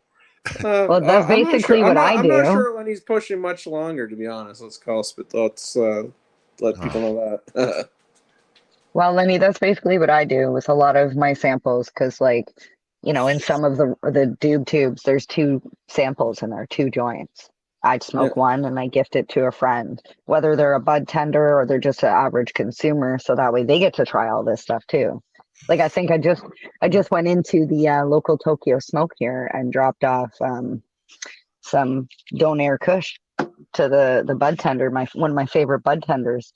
Well, that's basically what I do. I'm not sure when he's pushing much longer, to be honest. Let's let people know that. Well, Lenny, that's basically what I do with a lot of my samples, because in some of the doob tubes, there's 2 samples in there, 2 joints. I'd smoke one and I gift it to a friend, whether they're a bud tender or they're just an average consumer, so that way they get to try all this stuff too. I think I just went into the local Tokyo Smoke here and dropped off some Donair Kush to the bud tender, one of my favorite bud tenders.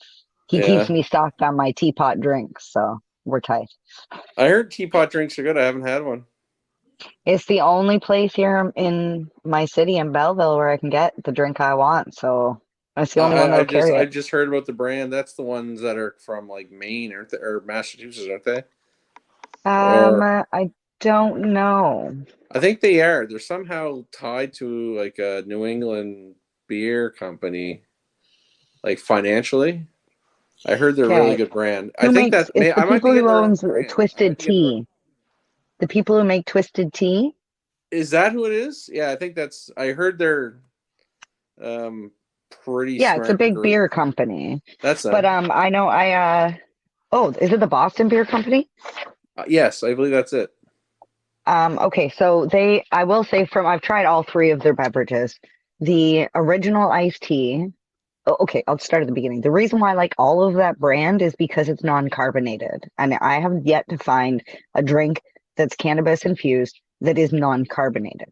He keeps me stocked on my teapot drinks, so we're tight. I heard teapot drinks are good. I haven't had one. It's the only place here in my city in Belleville where I can get the drink I want, so that's the only one that'll carry it. I just heard about the brand. That's the ones that are from Maine, aren't they, or Massachusetts, aren't they? I don't know. I think they are. They're somehow tied to a New England beer company, financially. I heard they're a really good brand. I think that's the people who owns Twisted Tea. The people who make Twisted Tea. Is that who it is? Yeah, I think that's. I heard they're pretty. Yeah, it's a big beer company. That's. But I know is it the Boston Beer Company? Yes, I believe that's it. Okay, so I will say I've tried all 3 of their beverages. The original iced tea. Okay, I'll start at the beginning. The reason why I like all of that brand is because it's non-carbonated. And I have yet to find a drink that's cannabis infused that is non-carbonated.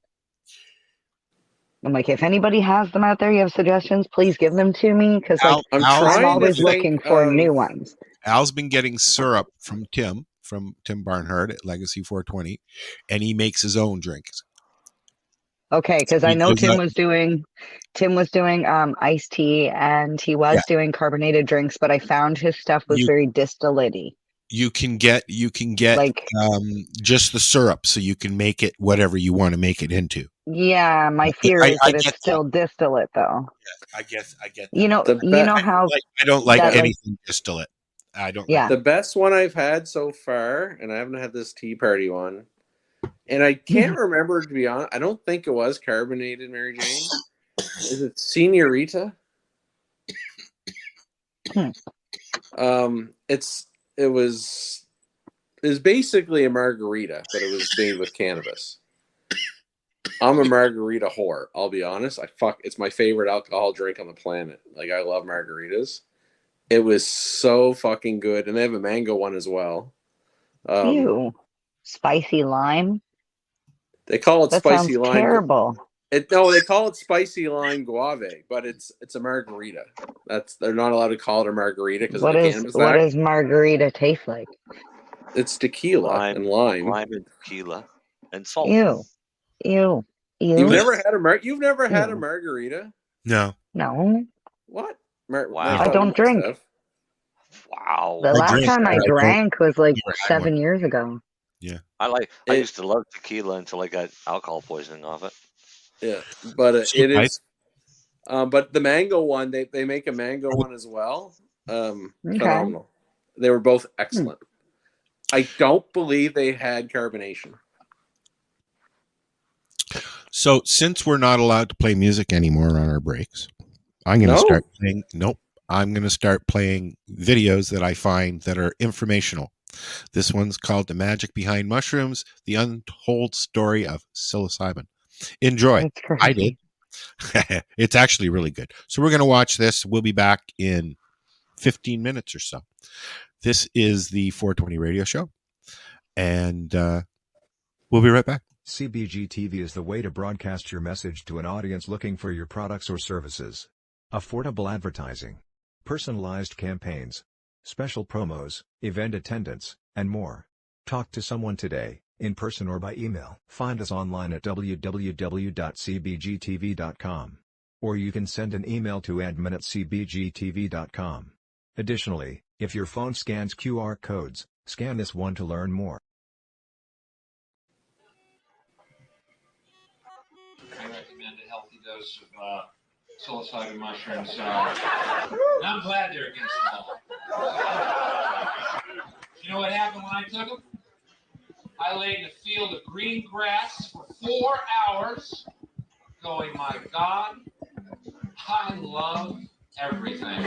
I'm like, if anybody has them out there, you have suggestions, please give them to me, because like I'm I'm always looking for new ones. Al's been getting syrup from Tim Barnhart at Legacy 420, and he makes his own drinks. Okay, because I know Tim was doing iced tea, and he was doing carbonated drinks, but I found his stuff was very distillate-y. You can get like just the syrup, so you can make it whatever you want to make it into. Yeah, my fear is that it's still distillate, though. Yes, I get that. You know how I don't like anything distillate. I don't. Yeah, the best one I've had so far, and I haven't had this tea party one, and I can't remember, to be honest. I don't think it was carbonated, Mary Jane. Is it Senorita? It was basically a margarita, but it was made with cannabis. I'm a margarita whore. I'll be honest. It's my favorite alcohol drink on the planet. Like, I love margaritas. It was so fucking good, and they have a mango one as well. Ew, spicy lime. They call it spicy lime. Terrible. No, they call it spicy lime guave, but it's a margarita. They're not allowed to call it a margarita because of the Cannabis Act. What does margarita taste like? It's tequila and lime. Lime and tequila and salt. Ew. You've never had a margarita? No. What? Wow. I don't drink. Wow. The last time I drank was like 7 years ago. Yeah. I used to love tequila until I got alcohol poisoning off it. Yeah, but it is. But the mango one, they make a mango one as well. Phenomenal. They were both excellent. I don't believe they had carbonation. So since we're not allowed to play music anymore on our breaks, I'm going to start playing. Nope. I'm going to start playing videos that I find that are informational. This one's called The Magic Behind Mushrooms, The Untold Story of Psilocybin. Enjoy. I did. It's actually really good. So we're going to watch this. We'll be back in 15 minutes or so. This is the 420 radio show, and we'll be right back. CBG TV is the way to broadcast your message to an audience looking for your products or services. Affordable advertising, personalized campaigns, special promos, event attendance, and more. Talk to someone today, in person or by email. Find us online at www.cbgtv.com. Or you can send an email to admin@cbgtv.com. Additionally, if your phone scans QR codes, scan this one to learn more. I recommend a healthy dose of psilocybin mushrooms. And I'm glad they're against the law. You know what happened when I took them? I lay in a field of green grass for 4 hours going, my God, I love everything.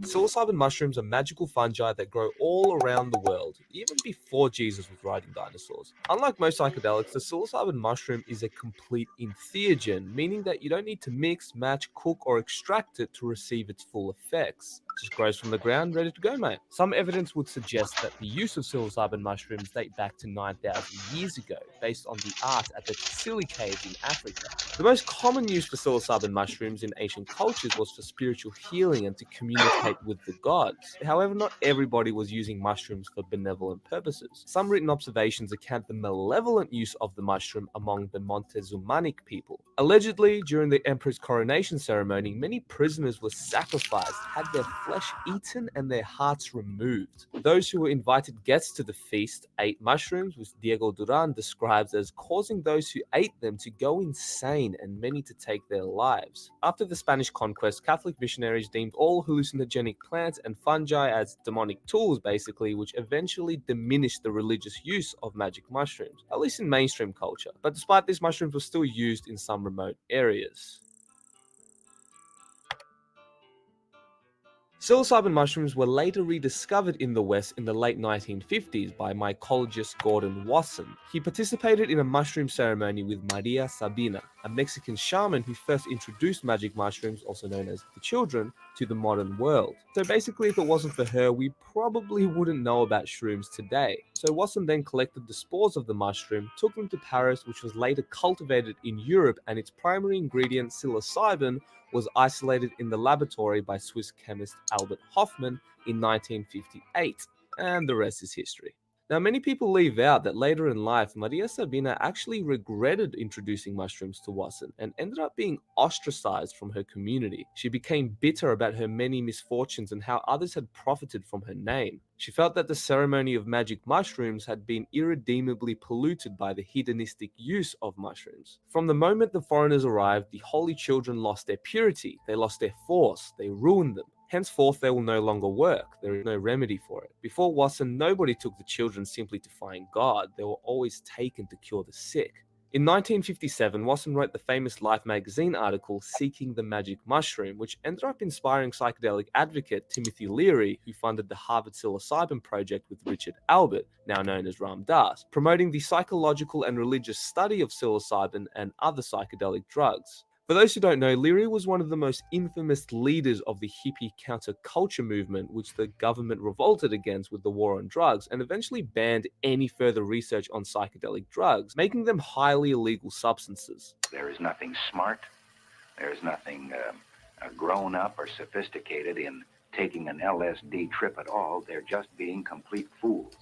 Psilocybin mushrooms are magical fungi that grow all around the world, even before Jesus was riding dinosaurs. Unlike most psychedelics, the psilocybin mushroom is a complete entheogen, meaning that you don't need to mix, match, cook, or extract it to receive its full effects. It just grows from the ground, ready to go, mate. Some evidence would suggest that the use of psilocybin mushrooms date back to 9,000 years ago, based on the art at the Tsili caves in Africa. The most common use for psilocybin mushrooms in ancient cultures was for spiritual healing and to communicate with the gods. However, not everybody was using mushrooms for benevolent purposes. Some written observations account the malevolent use of the mushroom among the Montezumanic people. Allegedly, during the emperor's coronation ceremony, many prisoners were sacrificed, had their flesh eaten and their hearts removed. Those who were invited guests to the feast ate mushrooms, which Diego Duran describes as causing those who ate them to go insane and many to take their lives. After the Spanish conquest, Catholic missionaries deemed all hallucinogenic plants and fungi as demonic tools, basically, which eventually diminished the religious use of magic mushrooms, at least in mainstream culture. But despite this, mushrooms were still used in some remote areas. Psilocybin mushrooms were later rediscovered in the West in the late 1950s by mycologist Gordon Wasson. He participated in a mushroom ceremony with Maria Sabina, a Mexican shaman who first introduced magic mushrooms, also known as the children, to the modern world. So basically, if it wasn't for her, we probably wouldn't know about shrooms today. So Wasson then collected the spores of the mushroom, took them to Paris, which was later cultivated in Europe, and its primary ingredient, psilocybin, was isolated in the laboratory by Swiss chemist Albert Hofmann in 1958, and the rest is history. Now, many people leave out that later in life, Maria Sabina actually regretted introducing mushrooms to Wasson and ended up being ostracized from her community. She became bitter about her many misfortunes and how others had profited from her name. She felt that the ceremony of magic mushrooms had been irredeemably polluted by the hedonistic use of mushrooms. From the moment the foreigners arrived, the holy children lost their purity, they lost their force, they ruined them. Henceforth, they will no longer work. There is no remedy for it. Before Wasson, nobody took the children simply to find God. They were always taken to cure the sick. In 1957, Wasson wrote the famous Life magazine article, Seeking the Magic Mushroom, which ended up inspiring psychedelic advocate Timothy Leary, who funded the Harvard Psilocybin Project with Richard Albert, now known as Ram Dass, promoting the psychological and religious study of psilocybin and other psychedelic drugs. For those who don't know, Leary was one of the most infamous leaders of the hippie counterculture movement, which the government revolted against with the war on drugs and eventually banned any further research on psychedelic drugs, making them highly illegal substances. There is nothing smart, there is nothing grown up or sophisticated in taking an LSD trip at all. They're just being complete fools.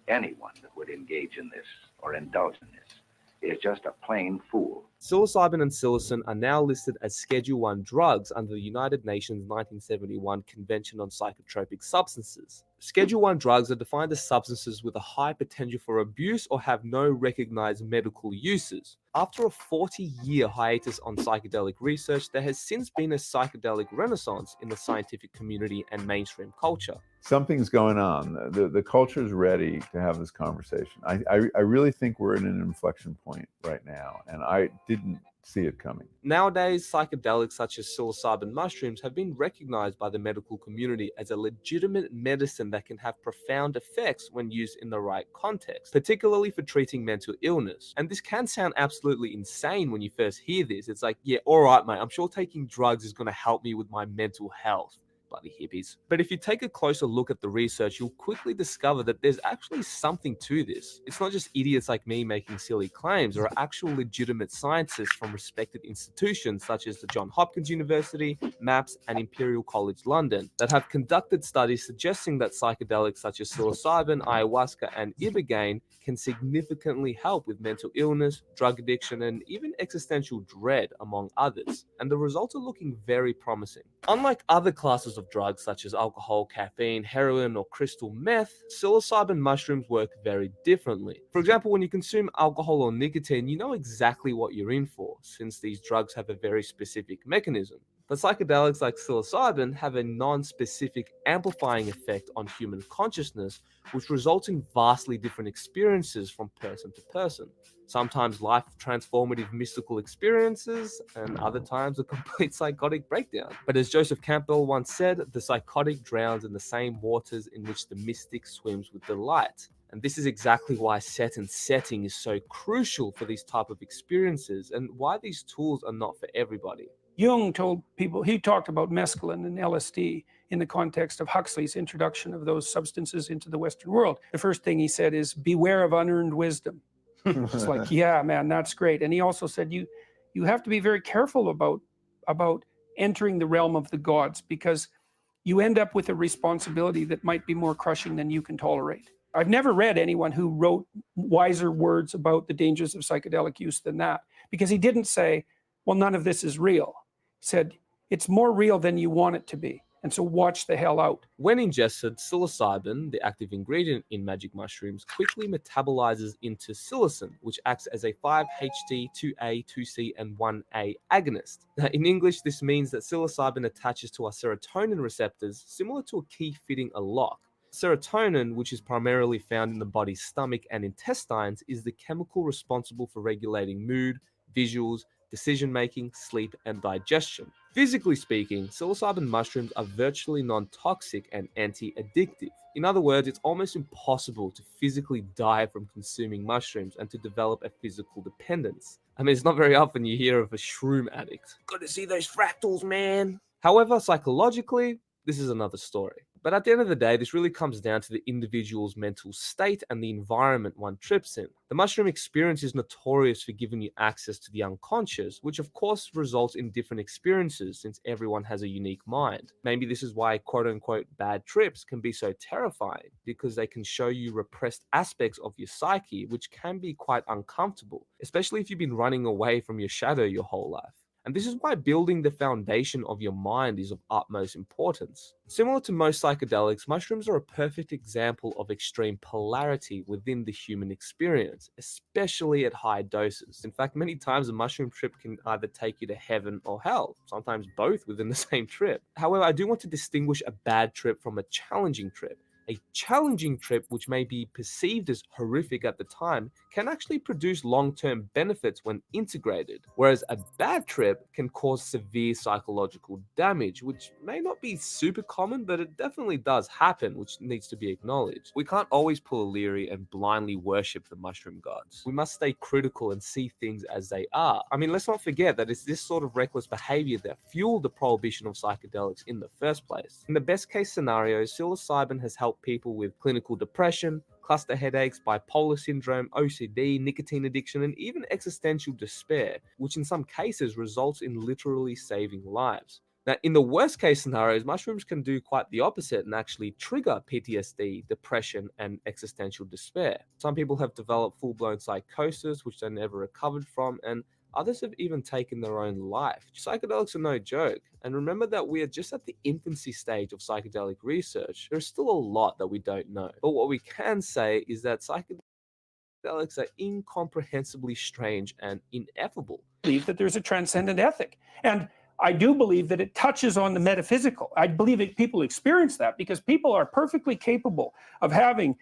Anyone that would engage in this or indulge in this is just a plain fool. Psilocybin and psilocin are now listed as Schedule 1 drugs under the United Nations 1971 Convention on Psychotropic Substances. Schedule 1 drugs are defined as substances with a high potential for abuse or have no recognized medical uses. After a 40-year hiatus on psychedelic research, there has since been a psychedelic renaissance in the scientific community and mainstream culture. Something's going on. The culture is ready to have this conversation. I really think we're in an inflection point right now, and I didn't see it coming. Nowadays, psychedelics such as psilocybin mushrooms have been recognized by the medical community as a legitimate medicine that can have profound effects when used in the right context, particularly for treating mental illness. And this can sound absolutely insane when you first hear this. It's like, yeah, all right, mate, I'm sure taking drugs is going to help me with my mental health. Bloody hippies. But if you take a closer look at the research, you'll quickly discover that there's actually something to this. It's not just idiots like me making silly claims. There are actual legitimate scientists from respected institutions such as the Johns Hopkins University, MAPS, and Imperial College London that have conducted studies suggesting that psychedelics such as psilocybin, ayahuasca, and ibogaine can significantly help with mental illness, drug addiction, and even existential dread, among others. And the results are looking very promising. Unlike other classes of drugs such as alcohol, caffeine, heroin, or crystal meth, psilocybin mushrooms work very differently. For example, when you consume alcohol or nicotine, you know exactly what you're in for, since these drugs have a very specific mechanism. But psychedelics like psilocybin have a non-specific amplifying effect on human consciousness, which results in vastly different experiences from person to person. Sometimes life-transformative mystical experiences, and other times a complete psychotic breakdown. But as Joseph Campbell once said, the psychotic drowns in the same waters in which the mystic swims with delight. And this is exactly why set and setting is so crucial for these type of experiences, and why these tools are not for everybody. Jung told people, he talked about mescaline and LSD in the context of Huxley's introduction of those substances into the Western world. The first thing he said is, beware of unearned wisdom. It's like, yeah, man, that's great. And he also said, you have to be very careful about entering the realm of the gods, because you end up with a responsibility that might be more crushing than you can tolerate. I've never read anyone who wrote wiser words about the dangers of psychedelic use than that, because he didn't say, well, none of this is real. He said, it's more real than you want it to be. And so watch the hell out. When ingested, psilocybin, the active ingredient in magic mushrooms, quickly metabolizes into psilocin, which acts as a 5-HT, 2A, 2C, and 1A agonist. Now, in English, this means that psilocybin attaches to our serotonin receptors, similar to a key fitting a lock. Serotonin, which is primarily found in the body's stomach and intestines, is the chemical responsible for regulating mood, visuals, decision-making, sleep, and digestion. Physically speaking, psilocybin mushrooms are virtually non-toxic and anti-addictive. In other words, it's almost impossible to physically die from consuming mushrooms and to develop a physical dependence. I mean, it's not very often you hear of a shroom addict. Got to see those fractals, man. However, psychologically, this is another story. But at the end of the day, this really comes down to the individual's mental state and the environment one trips in. The mushroom experience is notorious for giving you access to the unconscious, which of course results in different experiences since everyone has a unique mind. Maybe this is why quote-unquote bad trips can be so terrifying, because they can show you repressed aspects of your psyche, which can be quite uncomfortable, especially if you've been running away from your shadow your whole life. And this is why building the foundation of your mind is of utmost importance. Similar to most psychedelics, mushrooms are a perfect example of extreme polarity within the human experience, especially at high doses. In fact, many times a mushroom trip can either take you to heaven or hell, sometimes both within the same trip. However, I do want to distinguish a bad trip from a challenging trip. A challenging trip, which may be perceived as horrific at the time, can actually produce long-term benefits when integrated, whereas a bad trip can cause severe psychological damage, which may not be super common, but it definitely does happen, which needs to be acknowledged. We can't always pull a Leary and blindly worship the mushroom gods. We must stay critical and see things as they are. I mean, let's not forget that it's this sort of reckless behavior that fueled the prohibition of psychedelics in the first place. In the best case scenario, psilocybin has helped people with clinical depression, cluster headaches, bipolar syndrome, OCD, nicotine addiction, and even existential despair, which in some cases results in literally saving lives. Now, in the worst case scenarios, mushrooms can do quite the opposite and actually trigger PTSD, depression, and existential despair. Some people have developed full-blown psychosis, which they never recovered from, and others have even taken their own life. Psychedelics are no joke. And remember that we are just at the infancy stage of psychedelic research. There's still a lot that we don't know. But what we can say is that psychedelics are incomprehensibly strange and ineffable. I believe that there's a transcendent ethic. And I do believe that it touches on the metaphysical. I believe that people experience that because people are perfectly capable of having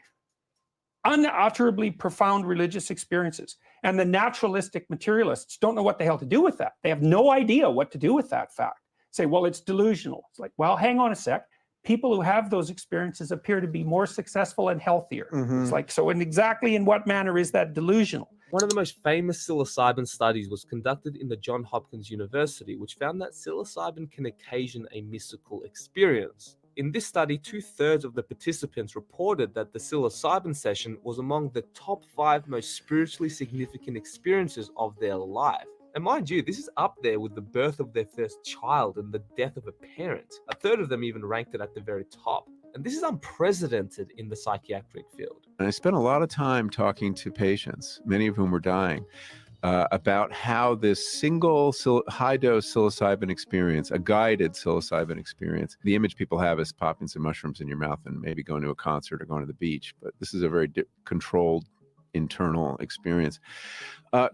unutterably profound religious experiences. And the naturalistic materialists don't know what the hell to do with that. They have no idea what to do with that fact. Say, well, it's delusional. It's like, well, hang on a sec. People who have those experiences appear to be more successful and healthier. It's like, so exactly in what manner is that delusional? One of the most famous psilocybin studies was conducted in the Johns Hopkins University, which found that psilocybin can occasion a mystical experience. In this study, 2/3 of the participants reported that the psilocybin session was among the top 5 most spiritually significant experiences of their life. And mind you, this is up there with the birth of their first child and the death of a parent. 1/3 of them even ranked it at the very top. And this is unprecedented in the psychiatric field. And I spent a lot of time talking to patients, many of whom were dying, about how this single high-dose psilocybin experience, a guided psilocybin experience, the image people have is popping some mushrooms in your mouth and maybe going to a concert or going to the beach, but this is a very controlled internal experience,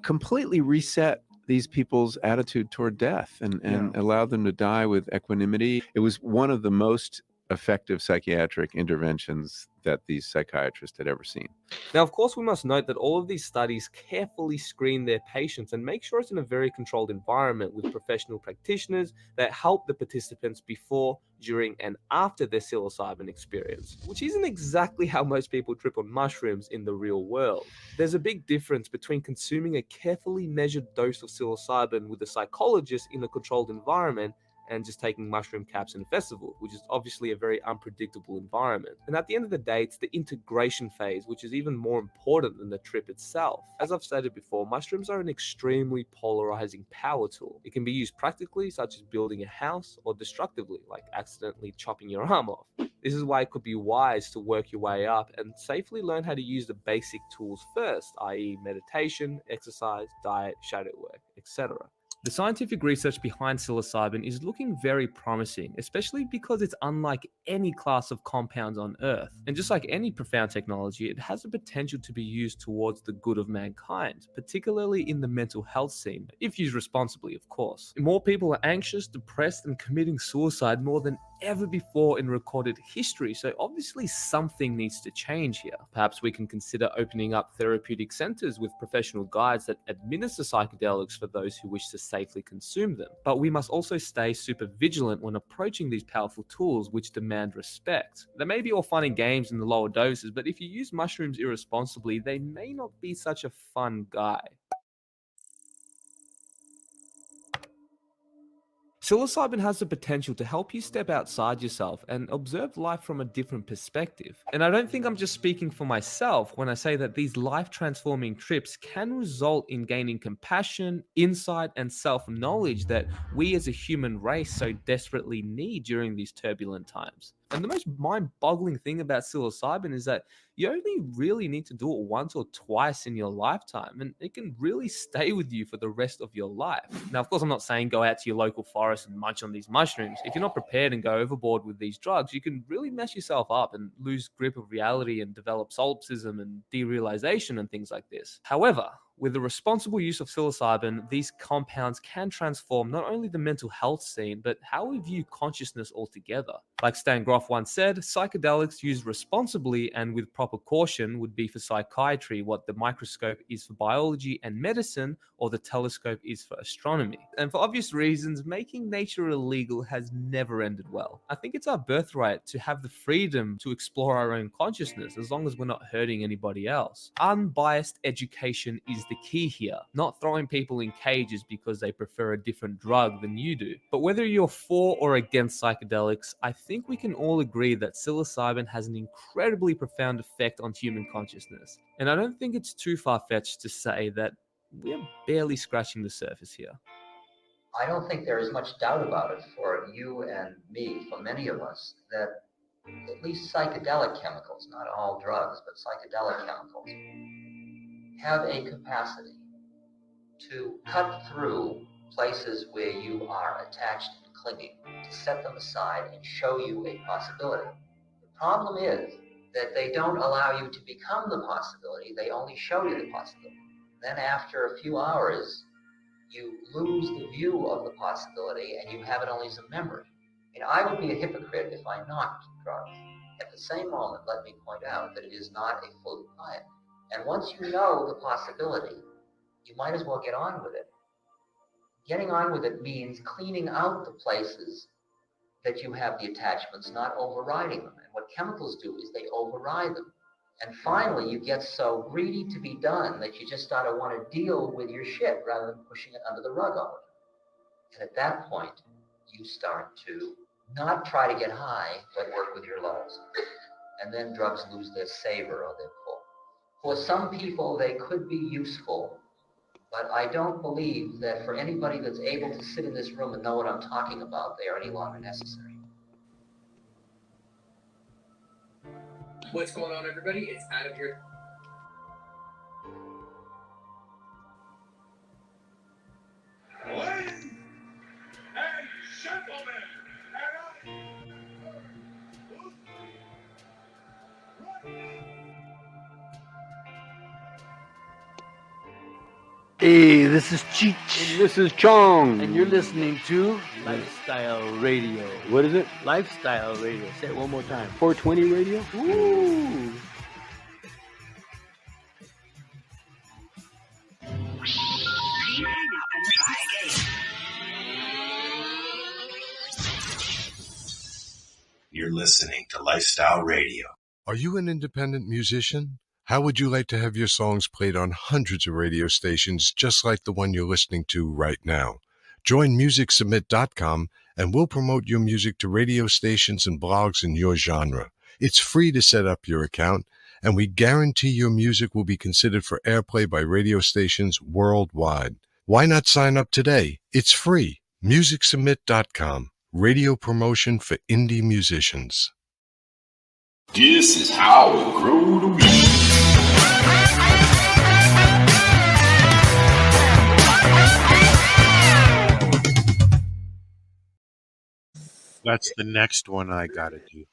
completely reset these people's attitude toward death and allowed them to die with equanimity. It was one of the most effective psychiatric interventions that these psychiatrists had ever seen. Now, of course, we must note that all of these studies carefully screen their patients and make sure it's in a very controlled environment with professional practitioners that help the participants before, during, and after their psilocybin experience, which isn't exactly how most people trip on mushrooms in the real world. There's a big difference between consuming a carefully measured dose of psilocybin with a psychologist in a controlled environment and just taking mushroom caps in a festival, which is obviously a very unpredictable environment. And at the end of the day, it's the integration phase, which is even more important than the trip itself. As I've stated before, mushrooms are an extremely polarizing power tool. It can be used practically, such as building a house, or destructively, like accidentally chopping your arm off. This is why it could be wise to work your way up and safely learn how to use the basic tools first, i.e. meditation, exercise, diet, shadow work, etc. The scientific research behind psilocybin is looking very promising, especially because it's unlike any class of compounds on Earth. And just like any profound technology, it has the potential to be used towards the good of mankind, particularly in the mental health scene, if used responsibly, of course. More people are anxious, depressed, and committing suicide more than ever before in recorded history. So obviously something needs to change here. Perhaps we can consider opening up therapeutic centers with professional guides that administer psychedelics for those who wish to safely consume them. But we must also stay super vigilant when approaching these powerful tools which demand respect. They may be all fun and games in the lower doses, but if you use mushrooms irresponsibly, they may not be such a fun guy. Psilocybin has the potential to help you step outside yourself and observe life from a different perspective. And I don't think I'm just speaking for myself when I say that these life-transforming trips can result in gaining compassion, insight, and self-knowledge that we as a human race so desperately need during these turbulent times. And the most mind-boggling thing about psilocybin is that you only really need to do it once or twice in your lifetime, and it can really stay with you for the rest of your life. Now, of course, I'm not saying go out to your local forest and munch on these mushrooms. If you're not prepared and go overboard with these drugs, you can really mess yourself up and lose grip of reality and develop solipsism and derealization and things like this. However, with the responsible use of psilocybin, these compounds can transform not only the mental health scene, but how we view consciousness altogether. Like Stan Groff once said, psychedelics used responsibly and with proper caution would be for psychiatry what the microscope is for biology and medicine, or the telescope is for astronomy. And for obvious reasons, making nature illegal has never ended well. I think it's our birthright to have the freedom to explore our own consciousness as long as we're not hurting anybody else. Unbiased education is the key here, not throwing people in cages because they prefer a different drug than you do. But whether you're for or against psychedelics, I think we can all agree that psilocybin has an incredibly profound effect on human consciousness. And I don't think it's too far-fetched to say that we're barely scratching the surface here. I don't think there is much doubt about it for you and me, for many of us, that at least psychedelic chemicals, not all drugs, but psychedelic chemicals, have a capacity to cut through places where you are attached and clinging, to set them aside and show you a possibility. The problem is that they don't allow you to become the possibility, they only show you the possibility. Then after a few hours, you lose the view of the possibility and you have it only as a memory. I would be a hypocrite if I knocked drugs. At the same moment, let me point out that it is not a full diet. And once you know the possibility, you might as well get on with it. Getting on with it means cleaning out the places that you have the attachments, not overriding them. And what chemicals do is they override them. And finally, you get so greedy to be done that you just start to want to deal with your shit rather than pushing it under the rug all the time. And at that point, you start to not try to get high, but work with your lows. And then drugs lose their savor or their pull. For some people, they could be useful, but I don't believe that for anybody that's able to sit in this room and know what I'm talking about, they are any longer necessary. What's going on, everybody? It's Adam here. Ladies and gentlemen, Hey, this is Cheech. And this is Chong. And you're listening to Lifestyle Radio. What is it? Lifestyle Radio. Say it one more time. 420 Radio? Woo! You're listening to Lifestyle Radio. Are you an independent musician? How would you like to have your songs played on hundreds of radio stations just like the one you're listening to right now? Join MusicSubmit.com and we'll promote your music to radio stations and blogs in your genre. It's free to set up your account, and we guarantee your music will be considered for airplay by radio stations worldwide. Why not sign up today? It's free. MusicSubmit.com. Radio promotion for indie musicians. This is how we grow the weed. That's the next one I gotta do.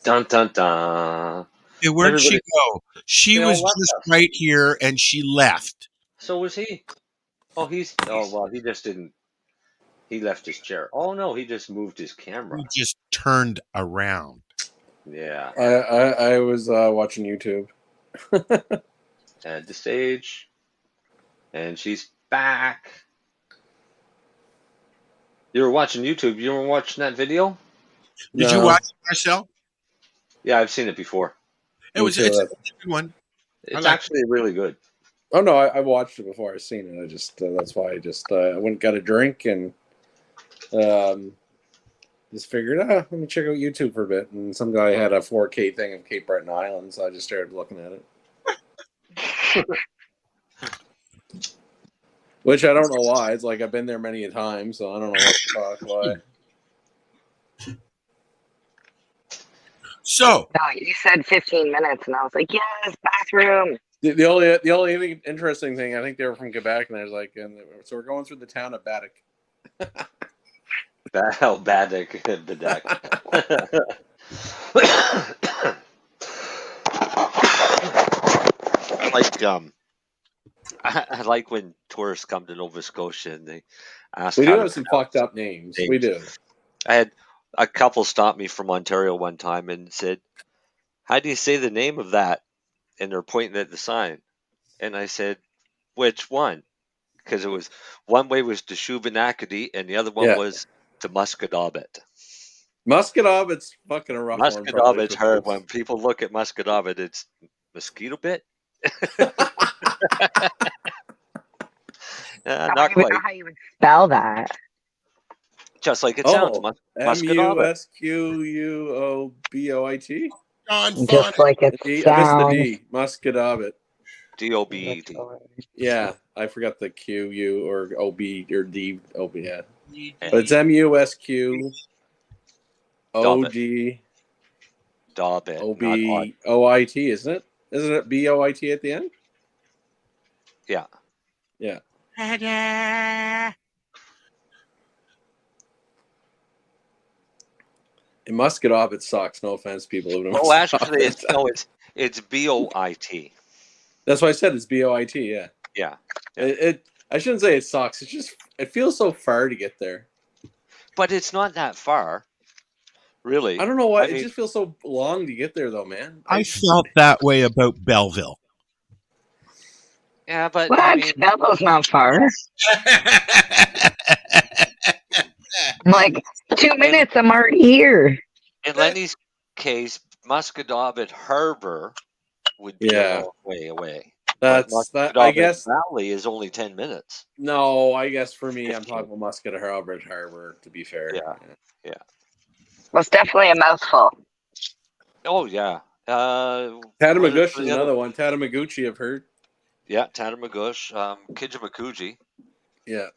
Dun dun dun. Hey, where'd she go? She was just right here and she left. So was he. He just didn't He left his chair. Oh no, he just moved his camera. He just turned around. Yeah. I was watching YouTube. At the stage. And she's back. You were watching YouTube. You were watching that video? Did you watch it, Marcel? Yeah, I've seen it before. It's a good one. It's actually really good. Oh no, I watched it before. I've seen it. I just that's why I just I went and got a drink and just figured, let me check out YouTube for a bit. And some guy had a 4K thing of Cape Breton Island, so I just started looking at it. Which I don't know why. It's like I've been there many a time, so I don't know what the fuck why. So no, you said 15 minutes, and I was like, yes, bathroom. The only interesting thing, I think they were from Quebec, and I was like, so we're going through the town of Baddock. Baddock. I like when tourists come to Nova Scotia and they ask. We do have some fucked up names. We do. I had a couple stop me from Ontario one time and said, "How do you say the name of that?" And they're pointing at the sign, and I said, "Which one?" Because it was one way was to Shubenacadie and the other one was to Muscadaubit. Muscadaubit's fucking a rough one. Muscadaubit's hard. When people look at Muscadaubit, it's mosquito bit. I Not don't even quite. know how you would spell that. Just like it sounds. Muscadaubit. Musquoubit. Just like it sounds. I missed the D. Muscadaubit. D-O-B-E-T. Yeah, I forgot the Q, U, or O-B, or D, O-B, yeah. But it's M-U-S-Q, O-D, O-B, O-I-T, isn't it? Isn't it B-O-I-T at the end? Yeah. Yeah. In Muscadaubit sucks. No offense, people. Oh, actually, it's B-O-I-T. That's why I said it's B-O-I-T. Yeah. Yeah. I shouldn't say it sucks. It's just it feels so far to get there. But it's not that far, really. I don't know why. It just feels so long to get there, though, man. I felt that way about Belleville. Yeah, but what? Belleville's not far. I'm like 2 minutes. I'm already here. In Lenny's case, Muscadaubit Harbor would be a long way away. I guess Valley is only 10 minutes. No, I guess for me, I'm talking about Muscadaubit Harbor. To be fair, yeah. Well, it's definitely a mouthful. Oh yeah. Tatamagouche is another one. Tatamaguchi, I've heard. Yeah, Tatamagouche. Kijamakuji. Yeah.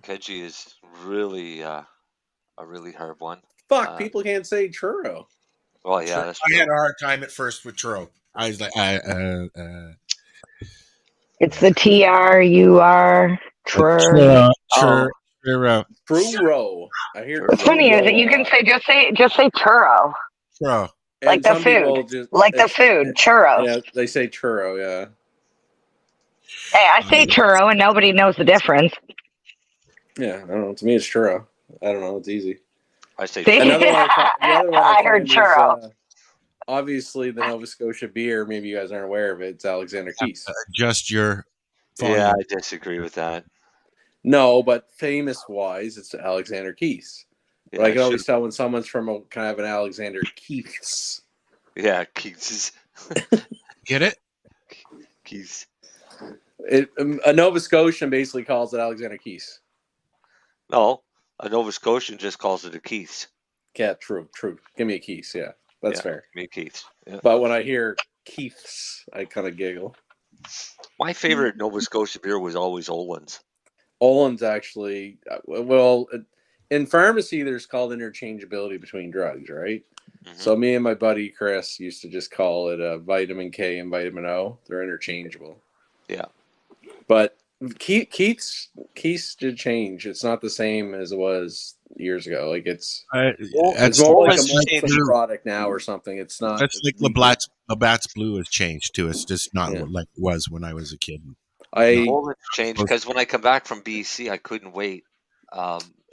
Keji is really a really hard one. Fuck, people can't say churro. Well, yeah, that's I had a hard time at first with churro. I was like, It's the T-R-U-R. Churro. Churro. I hear. What's funny is that you can say just say churro. Churro. Like the food. The food. Churro. Yeah, they say churro. Yeah. Hey, I say churro and nobody knows the difference. Yeah, I don't know. To me, it's churro. I don't know. It's easy. I say another one. I heard churro. Obviously, the Nova Scotia beer. Maybe you guys aren't aware of it. It's Alexander Keith's. Just your. Volume. Yeah, I disagree with that. No, but famous-wise, it's Alexander Keith's. Yeah, But I can always tell when someone's from a kind of an Alexander Keith's. Yeah, Keith's. Get it? Keith's. A Nova Scotian basically calls it Alexander Keith's. No, a Nova Scotian just calls it a Keith's. Yeah, true. Give me a Keith's, yeah. That's fair. Me Keith's. Yeah. But when I hear Keith's, I kind of giggle. My favorite Nova Scotia beer was always Olin's. Olin's actually, well, in pharmacy, there's called interchangeability between drugs, right? Mm-hmm. So me and my buddy Chris used to just call it vitamin K and vitamin O. They're interchangeable. Yeah. But Keith's did change. It's not the same as it was years ago. Like it's more like a monthly product now or something. It's not. It's like Labatt's Blue has changed too. It's just not like it was when I was a kid. Olin's changed because when I come back from BC, I couldn't wait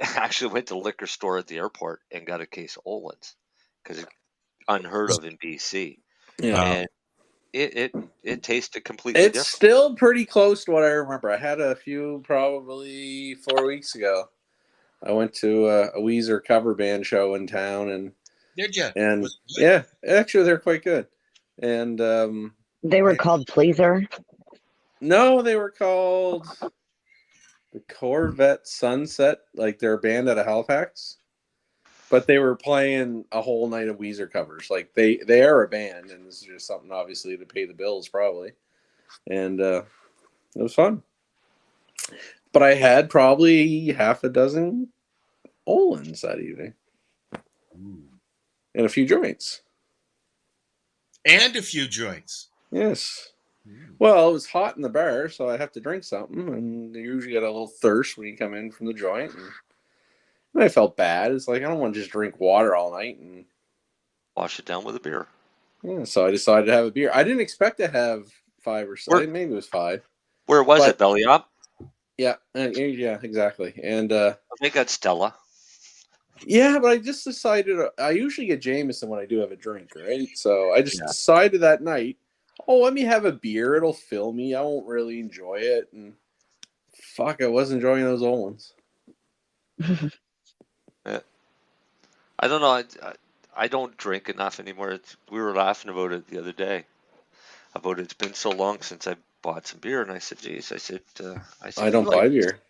actually went to the liquor store at the airport and got a case of Olin's because it's unheard of in BC. Yeah. And it tasted completely It's different. still pretty close to what I remember. I had a few probably 4 weeks ago. I went to a Weezer cover band show in town, and did you? And yeah, actually, they're quite good. And they were called Pleaser. No, they were called the Corvette Sunset. Like they're a band out of Halifax, but they were playing a whole night of Weezer covers. Like they are a band, and this is just something obviously to pay the bills, probably. And it was fun. But I had probably half a dozen Olin's that evening. And a few joints. And a few joints. Yes. Well, it was hot in the bar, so I have to drink something. And you usually get a little thirst when you come in from the joint. And I felt bad. It's like, I don't want to just drink water all night. And wash it down with a beer. Yeah, so I decided to have a beer. I didn't expect to have 5 or 6. Maybe it was 5. Where was it, Belly Up? Yeah, exactly. And they got Stella. Yeah, but I just decided, I usually get Jameson when I do have a drink, right? So I just decided that night, let me have a beer. It'll fill me. I won't really enjoy it. And fuck, I was enjoying those old ones. Yeah. I don't know. I don't drink enough anymore. We were laughing about it the other day. It's been so long since I bought some beer. And I said, geez, I said, I don't buy beer.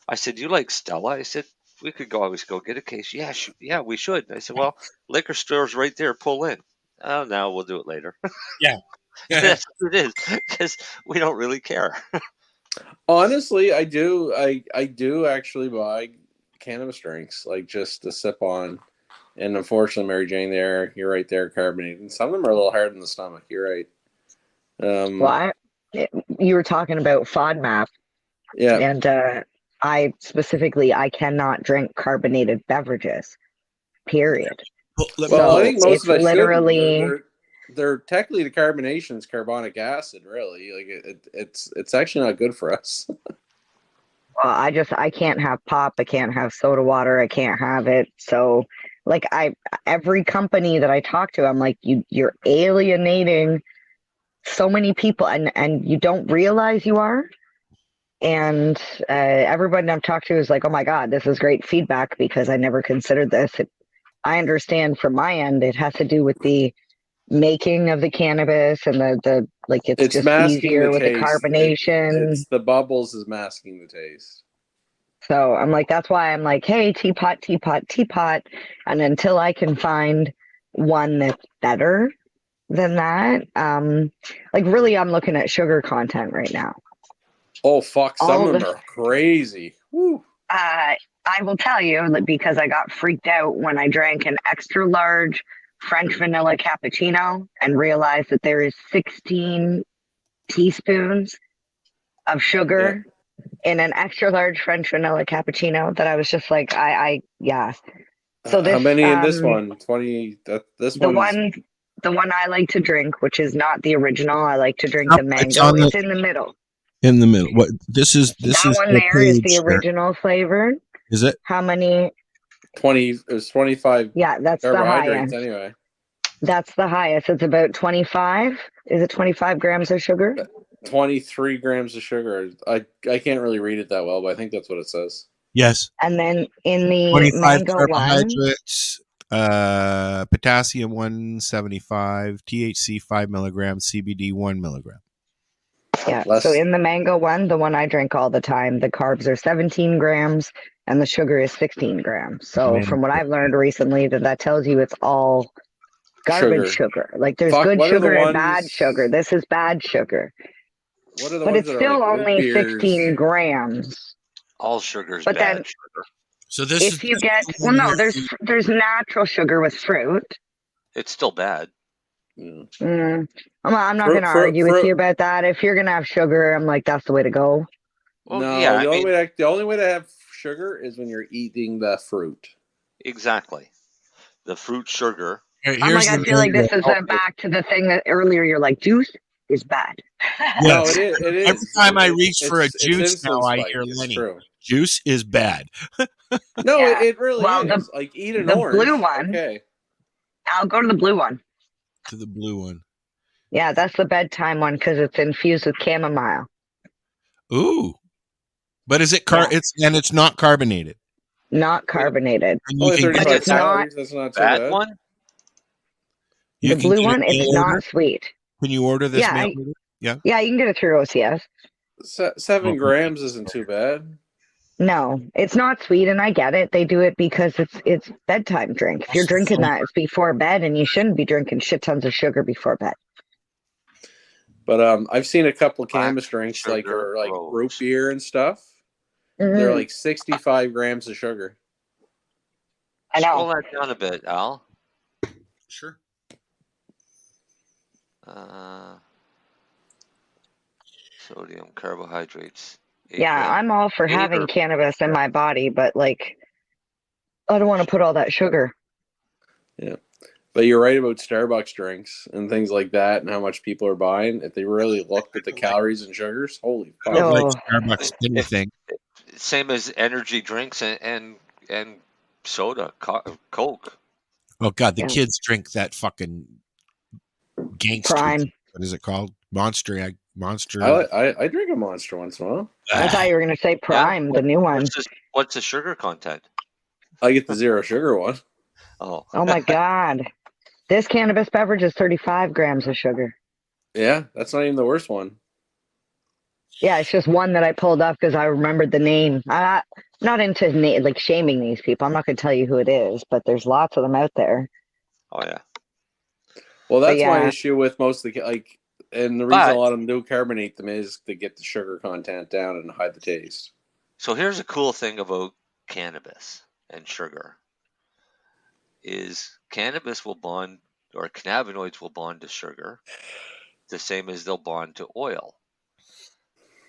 I said, you like Stella? I said, we could always go get a case. Yeah, we should. I said, well, liquor store's right there. Pull in. Oh, no, we'll do it later. Yeah. That's what it is, because we don't really care. Honestly, I do. I do actually buy cannabis drinks, like just to sip on. And unfortunately, Marijane, you're right there, carbonated. And some of them are a little hard in the stomach. You're right. Well, you were talking about FODMAP. Yeah. And I cannot drink carbonated beverages, period. Well, I think most of us literally... They're technically, the carbonation is carbonic acid, really. Like it's actually not good for us. Well, I can't have pop. I can't have soda water. I can't have it. So, like, every company that I talk to, I'm like, you're alienating so many people, and you don't realize you are. And everybody I've talked to is like, oh my God, this is great feedback because I never considered this. I understand from my end, it has to do with the making of the cannabis and the it's just easier with the carbonation. It's the bubbles is masking the taste. So I'm like, that's why I'm like, hey, teapot. And until I can find one that's better than that, really, I'm looking at sugar content right now. Oh, fuck. Some of them are crazy. Woo. I will tell you that because I got freaked out when I drank an extra large French vanilla cappuccino and realized that there is 16 teaspoons of sugar in an extra large French vanilla cappuccino, that I was just like, yeah. So this, how many in this one? 20. This one. The one I like to drink, which is not the original. I like to drink the mango. It's in the middle. In the middle. What this is? This that is one there is the original flavor. Is it? How many? 20. It was 25. Yeah, that's the highest. Anyway, that's the highest. It's about 25. Is it 25 grams of sugar? 23 grams of sugar. I can't really read it that well, but I think that's what it says. Yes. And then in the 25 mango one, carbohydrates, potassium 175, THC 5 milligrams, CBD 1 milligram. Yeah. So in the mango one, the one I drink all the time, the carbs are 17 grams and the sugar is 16 grams. So from what I've learned recently, that tells you it's all garbage sugar. Like there's good sugar and bad sugar. This is bad sugar. What are the but ones it's still only 16 grams. All sugar is bad sugar. So this if you get there's natural sugar with fruit. It's still bad. I'm not going to argue with you about that. If you're going to have sugar, I'm like, that's the way to go. Well, no, yeah, the only way to have sugar is when you're eating the fruit. Exactly. The fruit sugar. I feel like this is back to the thing that earlier you're like, juice is bad. No, it is. Every time I reach for a juice now, I hear Lennie. juice is bad. No, Yeah. it really Well, is. Like eat an the orange. blue one. Okay. I'll go to the blue one. To the blue one. Yeah, that's the bedtime one because it's infused with chamomile. Ooh. But is it it's not carbonated? Not carbonated. Only can get 35 it's not calories. That's not too That bad. one? the blue one. It's not sweet. Can you order this Yeah, mail order? Yeah. Yeah, you can get it through OCS. 7 grams isn't too bad. No, it's not sweet, and I get it. They do it because it's bedtime drink. If you're drinking that, it's before bed, and you shouldn't be drinking shit tons of sugar before bed. But I've seen a couple of cannabis drinks like root beer and stuff. They're like 65 grams of sugar. I know. Scroll that down a bit, Al. Sure. Sodium, carbohydrates. Yeah, I'm all for having cannabis in my body, but like, I don't want to put all that sugar. Yeah. But you're right about Starbucks drinks and things like that and how much people are buying. If they really looked at the calories and sugars, holy fuck. I don't like Starbucks anything. Same as energy drinks and soda, Coke. Oh God, the kids drink that fucking gangster. Prime. What is it called? Monster. I drink a Monster once in a while. I thought you were going to say Prime, the new one. What's the sugar content? I get the zero sugar one. Oh. Oh my God. This cannabis beverage is 35 grams of sugar. Yeah, that's not even the worst one. Yeah, it's just one that I pulled up because I remembered the name. I'm not into like shaming these people. I'm not going to tell you who it is, but there's lots of them out there. Oh yeah. Well, that's my issue with most of the and the reason a lot of them do carbonate them is to get the sugar content down and hide the taste. So here's a cool thing about cannabis and sugar. Is cannabis will bond, or cannabinoids will bond to sugar, the same as they'll bond to oil.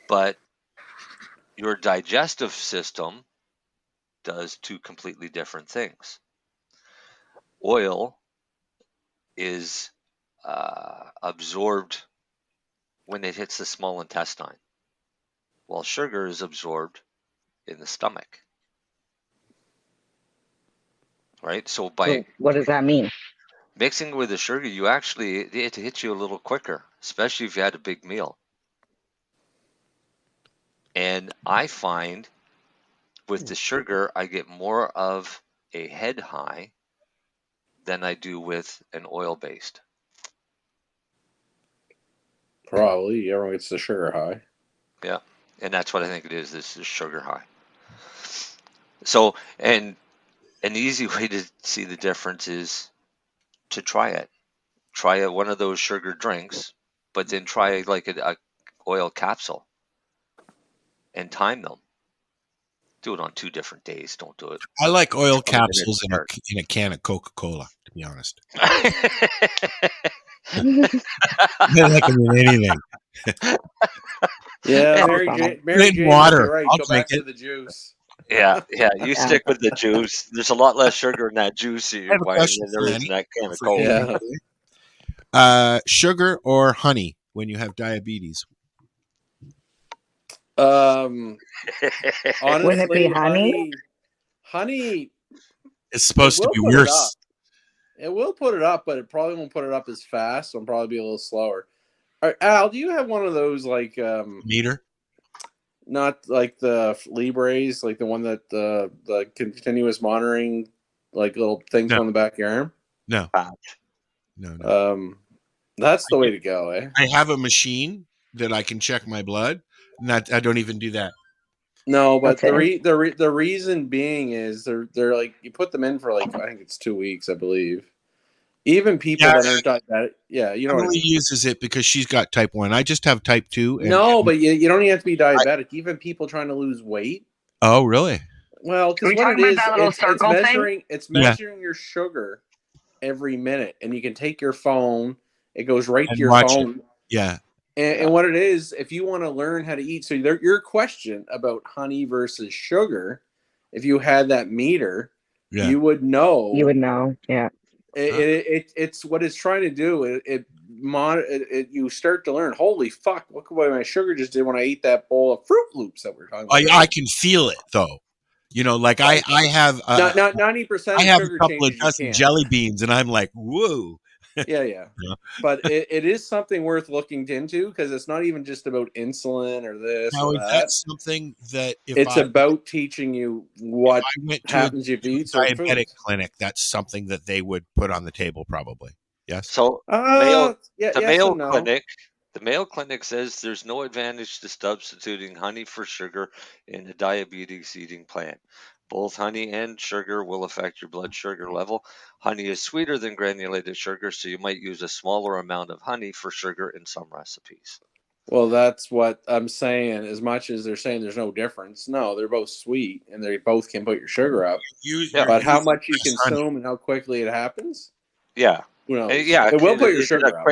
But your digestive system does two completely different things. Oil is absorbed when it hits the small intestine, while sugar is absorbed in the stomach. Right? So what does that mean? Mixing with the sugar, it hits you a little quicker, especially if you had a big meal. And I find with the sugar, I get more of a head high than I do with an oil-based. Probably. Everyone gets the sugar high. Yeah. And that's what I think it is. This is sugar high. So, and an easy way to see the difference is to try it. Try one of those sugar drinks, but then try like a oil capsule and time them. Do it on 2 different days. Don't do it. I like oil capsules in a can of Coca-Cola, to be honest. I like them in anything. Yeah, Mary Jane, water. right. I'll Go drink back to it. the juice. Yeah. You stick with the juice. There's a lot less sugar in that juice you're buying than there is in that can of Coke. Yeah. Sugar or honey when you have diabetes? Honestly, Wouldn't it be honey? Honey. It's supposed to be worse. It will put it up, but it probably won't put it up as fast. So it'll probably be a little slower. All right, Al, do you have one of those like meter? Not like the Libres, like the one that the continuous monitoring, like little things on the back of your arm. No. That's the way to go, eh? I have a machine that I can check my blood. I don't even do that. No, but the reason being is they're like you put them in for like I think it's 2 weeks, I believe. Even people that aren't diabetic, you know what I mean. Uses it because she's got type 1. I just have type 2. No, but you don't even have to be diabetic. Even people trying to lose weight. Oh, really? Well, because what it is, it's measuring your sugar every minute, and you can take your phone. It goes right to your phone. Yeah. And what it is, if you want to learn how to eat, so your question about honey versus sugar, if you had that meter, you would know. You would know, yeah. It's what it's trying to do. It you start to learn, holy fuck, look what my sugar just did when I ate that bowl of Fruit Loops that we're talking about. I can feel it though. You know, like I have not 90% I have sugar a couple of changes dozen you can. jelly beans, and I'm like, whoa. Yeah. But it is something worth looking into, because it's not even just about insulin or this Now, or is that. that something that it's about teaching you what happens if you eat certain diabetic foods. clinic, that's something that they would put on the table, probably. Yes. So yes Mayo and no. Clinic, the Mayo Clinic says there's no advantage to substituting honey for sugar in a diabetes eating plan. Both honey and sugar will affect your blood sugar level. Honey is sweeter than granulated sugar, so you might use a smaller amount of honey for sugar in some recipes. Well, that's what I'm saying. As much as they're saying there's no difference, no, they're both sweet, and they both can put your sugar up. But how much you consume and how quickly it happens? Yeah. Who knows? Yeah. It will put your Is it sugar a up.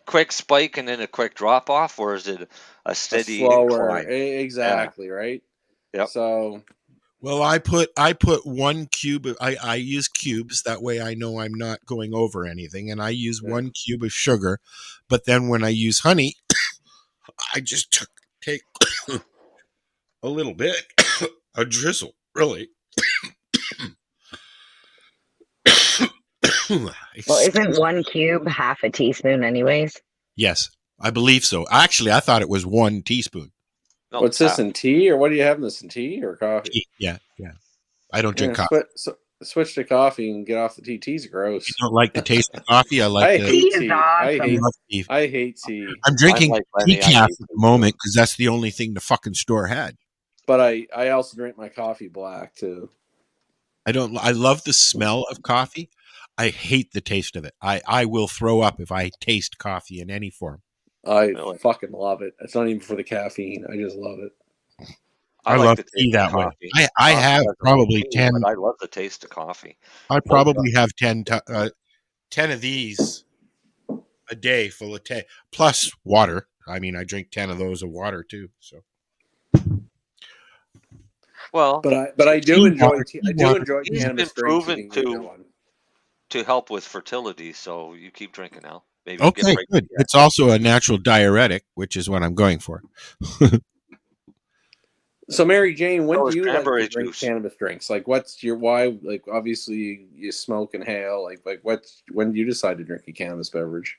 quick spike and then a quick drop off, or is it a steady slower, incline? exactly, right? Yep. So, well, I put 1 cube. I use cubes, that way I know I'm not going over anything, and I use 1 cube of sugar. But then when I use honey, I just take a little bit, a drizzle, really. Well, isn't 1 cube half a teaspoon anyways? Yes, I believe so. Actually, I thought it was 1 teaspoon. No, what's this in tea, or what do you have in this in tea or coffee? Yeah. I don't drink coffee. Switch to coffee and get off the tea. Tea's gross. You don't like the taste of coffee? I like the hate tea. Awesome. I hate tea. I'm drinking decaf at the moment because that's the only thing the fucking store had. But I also drink my coffee black too. I love the smell of coffee. I hate the taste of it. I will throw up if I taste coffee in any form. I fucking love it. It's not even for the caffeine. I just love it. I love tea that way. I have probably 10. I love the taste of coffee. I probably have 10 of these a day full of tea, plus water. I mean, I drink 10 of those of water too. So, well, but I do enjoy tea. I do enjoy It's been cannabis proven drinks. to help with fertility, so you keep drinking now. Maybe okay, good. It's also a natural diuretic, which is what I'm going for. So, Mary Jane, when do you like cranberry to drink juice. cannabis drinks? Like, what's your why? Like, obviously, you smoke and hail. Like when do you decide to drink a cannabis beverage?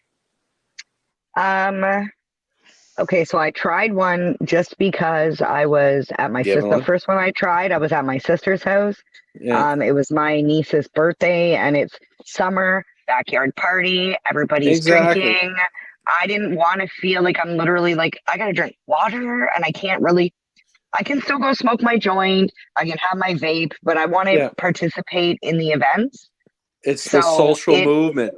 Okay, so I tried one just because I was at my sister. The first one I tried, I was at my sister's house. Yeah. It was my niece's birthday, and it's summer, backyard party. Everybody's drinking. I didn't want to feel like I'm literally like, I gotta drink water, and I can't really. I can still go smoke my joint. I can have my vape, but I want to participate in the events. It's the social movement.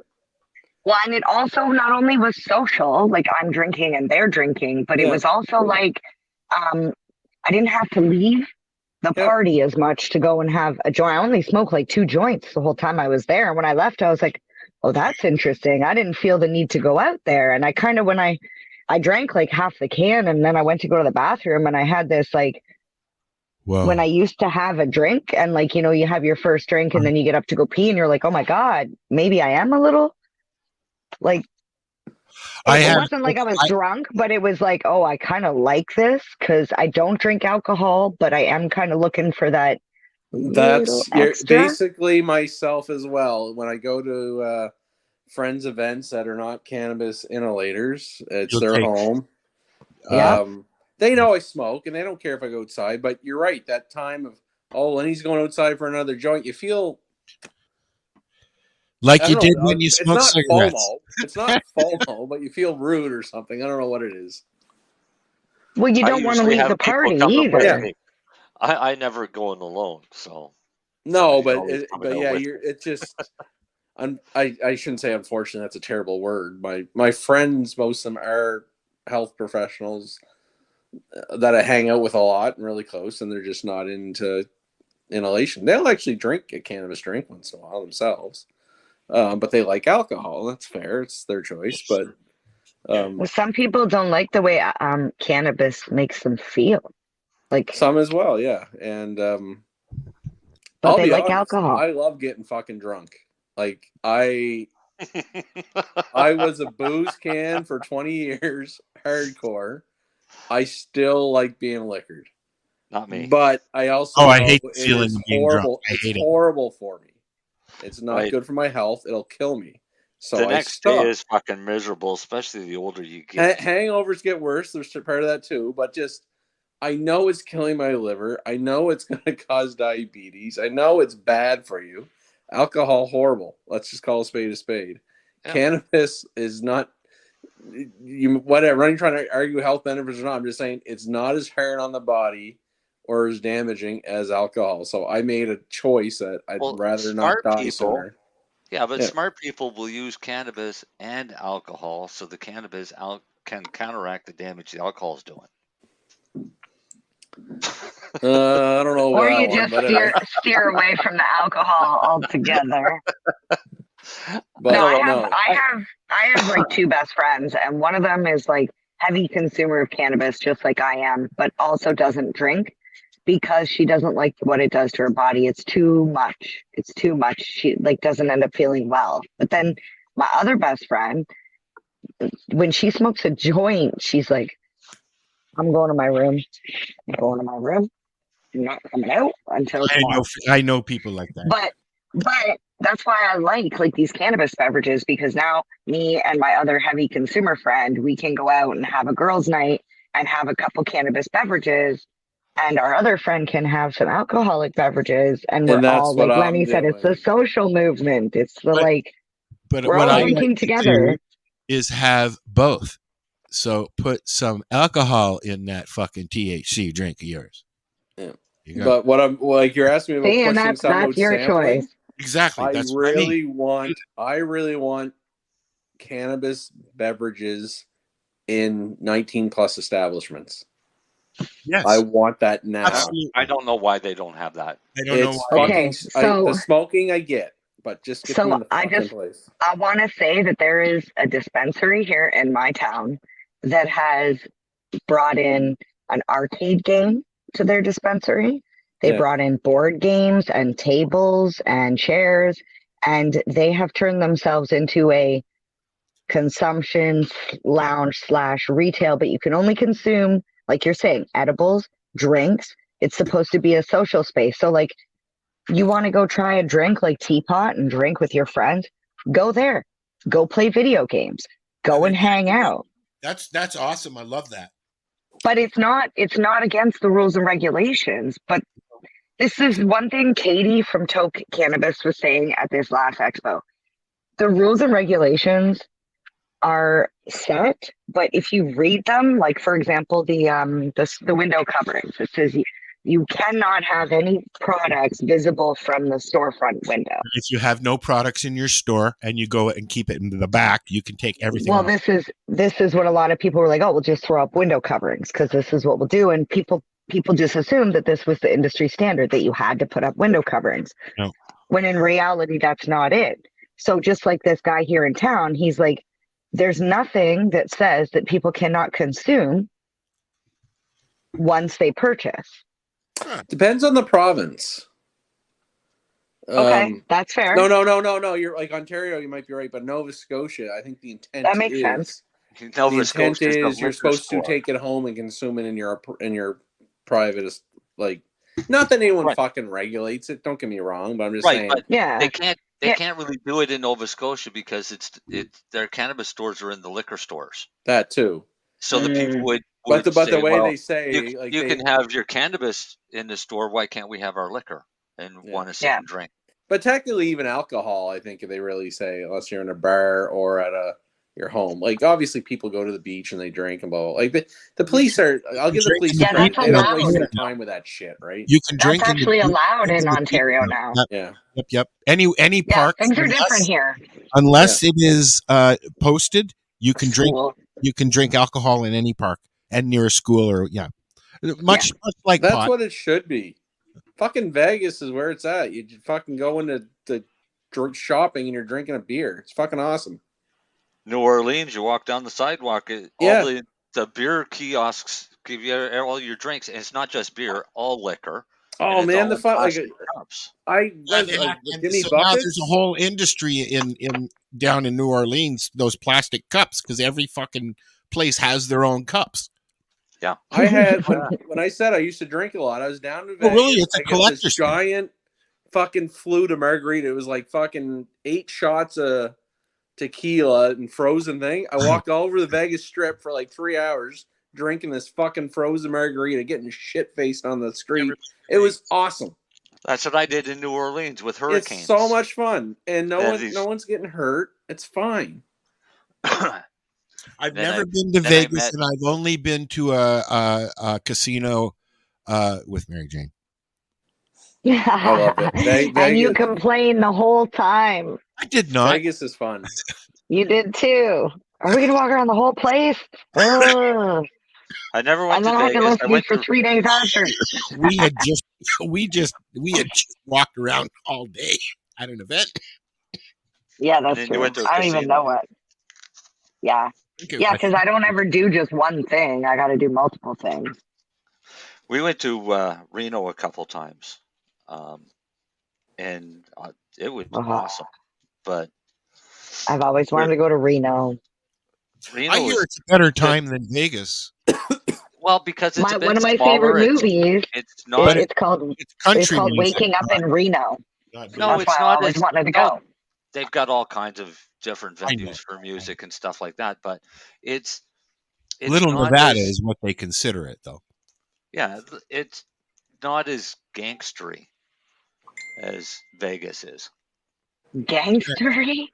Well, and it also not only was social, like I'm drinking and they're drinking, but it was also like I didn't have to leave the party as much to go and have a joint. I only smoked like 2 joints the whole time I was there. And when I left, I was like, oh, that's interesting. I didn't feel the need to go out there. And I kind of, when I drank like half the can, and then I went to go to the bathroom, and I had this like, when I used to have a drink and like, you know, you have your first drink and then you get up to go pee and you're like, oh my God, maybe I am a little like, it wasn't like I was drunk, but it was like, oh, I kind of like this because I don't drink alcohol, but I am kind of looking for that. That's basically myself as well. When I go to friends' events that are not cannabis inhalators, it's their home. They know I smoke and they don't care if I go outside, but you're right. That time of, oh, Lenny's going outside for another joint, you feel like you did when you smoked cigarettes. It's not FOMO, but you feel rude or something. I don't know what it is. Well, you don't want to leave the party either. I never go in alone, so. No, but yeah, it's just. I shouldn't say unfortunate. That's a terrible word. My friends, most of them are health professionals that I hang out with a lot and really close, and they're just not into inhalation. They'll actually drink a cannabis drink once in a while themselves, but they like alcohol. That's fair. It's their choice. But well, some people don't like the way cannabis makes them feel. Like some as well, yeah. And but they like alcohol. I love getting fucking drunk. Like I I was a booze can for 20 years, hardcore. I still like being liquored. Not me. But I also I know hate the it feeling is of being drunk. horrible. I It's hate it. horrible for me. It's not Right. good for my health. It'll kill me. So The I next day stopped. is fucking miserable, especially the older you get. Hangovers get worse. There's part of that too. But just, I know it's killing my liver. I know it's going to cause diabetes. I know it's bad for you. Alcohol, horrible. Let's just call a spade a spade. Yeah. Cannabis is not, whatever. I'm not trying to argue health benefits or not. I'm just saying it's not as hard on the body or as damaging as alcohol. So I made a choice that I'd rather not smart die people, sooner. Yeah, but smart people will use cannabis and alcohol, so the cannabis can counteract the damage the alcohol is doing. I don't know. Or that you one, just but anyway. steer away from the alcohol altogether. But No, I have like two best friends, and one of them is like heavy consumer of cannabis, just like I am, but also doesn't drink because she doesn't like what it does to her body. It's too much. It's too much. She like doesn't end up feeling well. But then my other best friend, when she smokes a joint, she's like, I'm going to my room. I'm going to my room. I'm not coming out until tomorrow. I know people like that. But that's why I like these cannabis beverages, because now me and my other heavy consumer friend, we can go out and have a girls' night and have a couple cannabis beverages, and our other friend can have some alcoholic beverages, and we're that's all what like I'm Lennie said, it's the social movement. It's the But we're what all I drinking like to together. do is have both. So put some alcohol in that fucking THC drink of yours. Yeah. You go. But what I'm like, you're asking me about See, and pushing something that's with your sampling. choice. Exactly. I That's what I really mean. want cannabis beverages in 19 plus establishments. Yes. I want that now. Absolutely. I don't know why they don't have that. I don't know It's why. fucking, the smoking I get, but just get them in the fucking place. I want to say that there is a dispensary here in my town that has brought in an arcade game to their dispensary. They brought in board games and tables and chairs, and they have turned themselves into a consumption lounge / retail, but you can only consume, like you're saying, edibles, drinks. It's supposed to be a social space. So like, you want to go try a drink like Teapot and drink with your friends, go there. Go play video games. Go and hang out. That's awesome. I love that. But it's not against the rules and regulations. But this is one thing Katie from Toke Cannabis was saying at this last expo. The rules and regulations are set, but if you read them, like for example, the window coverings, it says you cannot have any products visible from the storefront window. If you have no products in your store and you go and keep it in the back, you can take everything Well, off. this is what a lot of people were like, oh, we'll just throw up window coverings because this is what we'll do. And people just assumed that this was the industry standard, that you had to put up window coverings. No. When in reality, that's not it. So just like this guy here in town, he's like, there's nothing that says that people cannot consume once they purchase. Depends on the province. Okay, that's fair. No. You're like Ontario, you might be right, but Nova Scotia, I think the intent that makes sense. Nova the intent Scotia's is a you're liquor supposed store. to take it home and consume it in your private, like, not that anyone fucking regulates it. Don't get me wrong, but I'm just saying. But they can't really do it in Nova Scotia because their cannabis stores are in the liquor stores. That too. So the people would But the say, way well, they say, you can have your cannabis in the store. Why can't we have our liquor and want to sit and drink? But technically, even alcohol, I think they really say, unless you're in a bar or at your home. Like, obviously, people go to the beach and they drink and blah. Like the police are. I'll give the police credit. They don't waste their time with that shit, right? You can drink. That's actually allowed in Ontario now. Yeah. Yep. Any park. Things are different here. Unless it is posted, you can drink. You can drink alcohol in any park and near a school or much like that's pot. what it should be. Fucking Vegas is where it's at. You fucking go into the shopping and you're drinking a beer. It's fucking awesome. New Orleans, you walk down the sidewalk. All the beer kiosks give you all your drinks, and it's not just beer, all liquor. Oh man, the fun! Like cups. Jimmy so now Buckets. there's a whole industry in down in New Orleans those plastic cups because every fucking place has their own cups. Yeah, I had when I said I used to drink a lot. I was down in Vegas. Oh, really? It's a I got collector's this thing. giant fucking flute of margarita. It was like fucking 8 shots of tequila and frozen thing. I walked all over the Vegas Strip for like 3 hours drinking this fucking frozen margarita, getting shit faced on the street. It was awesome. That's what I did in New Orleans with hurricanes. It's so much fun, and no These- one's getting hurt. It's fine. I've Then never I- been to then I Vegas, met- and I've only been to a casino with Mary Jane. I love it. And you Vegas, complain the whole time. I did not. Vegas is fun. You did too. Are we gonna walk around the whole place? Ugh. I never went And to then I can Vegas. listen I to you went for to 3 days after. We had just walked around all day at an event. Yeah, And that's then you true. went to a I don't even casino. know what. Yeah. Yeah, because I don't ever do just one thing. I got to do multiple things. We went to Reno a couple times, and it was awesome. But I've always wanted to go to Reno. Reno I hear was- it's a better time than Vegas. Well, because it's a bit One of my smaller, favorite movies. It's not. It's called country music, Waking Up in Reno. No, That's it's why I not always as wanted to no, go. They've got all kinds of different I know. venues for music and stuff like that, but it's Little not Nevada as- is what they consider it, though. Yeah, it's not as gangstery as Vegas is. Gangstery?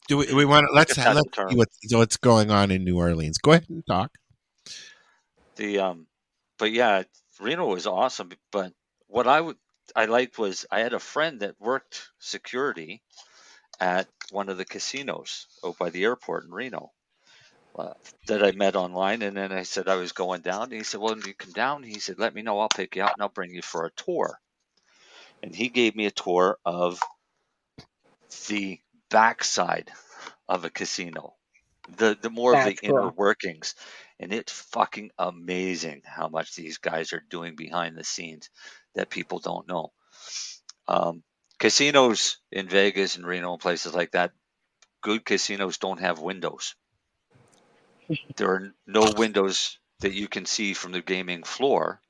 Do we want to let's If that's let's the term. see what's going on in New Orleans? Go ahead and talk. But yeah, Reno was awesome. But what I liked was I had a friend that worked security at one of the casinos out by the airport in Reno that I met online, and then I said I was going down. And he said, "Well, when you come down," he said, "let me know. I'll pick you up and I'll bring you for a tour." And he gave me a tour of the backside of a casino, the more of the That's inner cool. workings, and it's fucking amazing how much these guys are doing behind the scenes that people don't know. Casinos in Vegas and Reno and places like that, good casinos don't have windows. There are no windows that you can see from the gaming floor,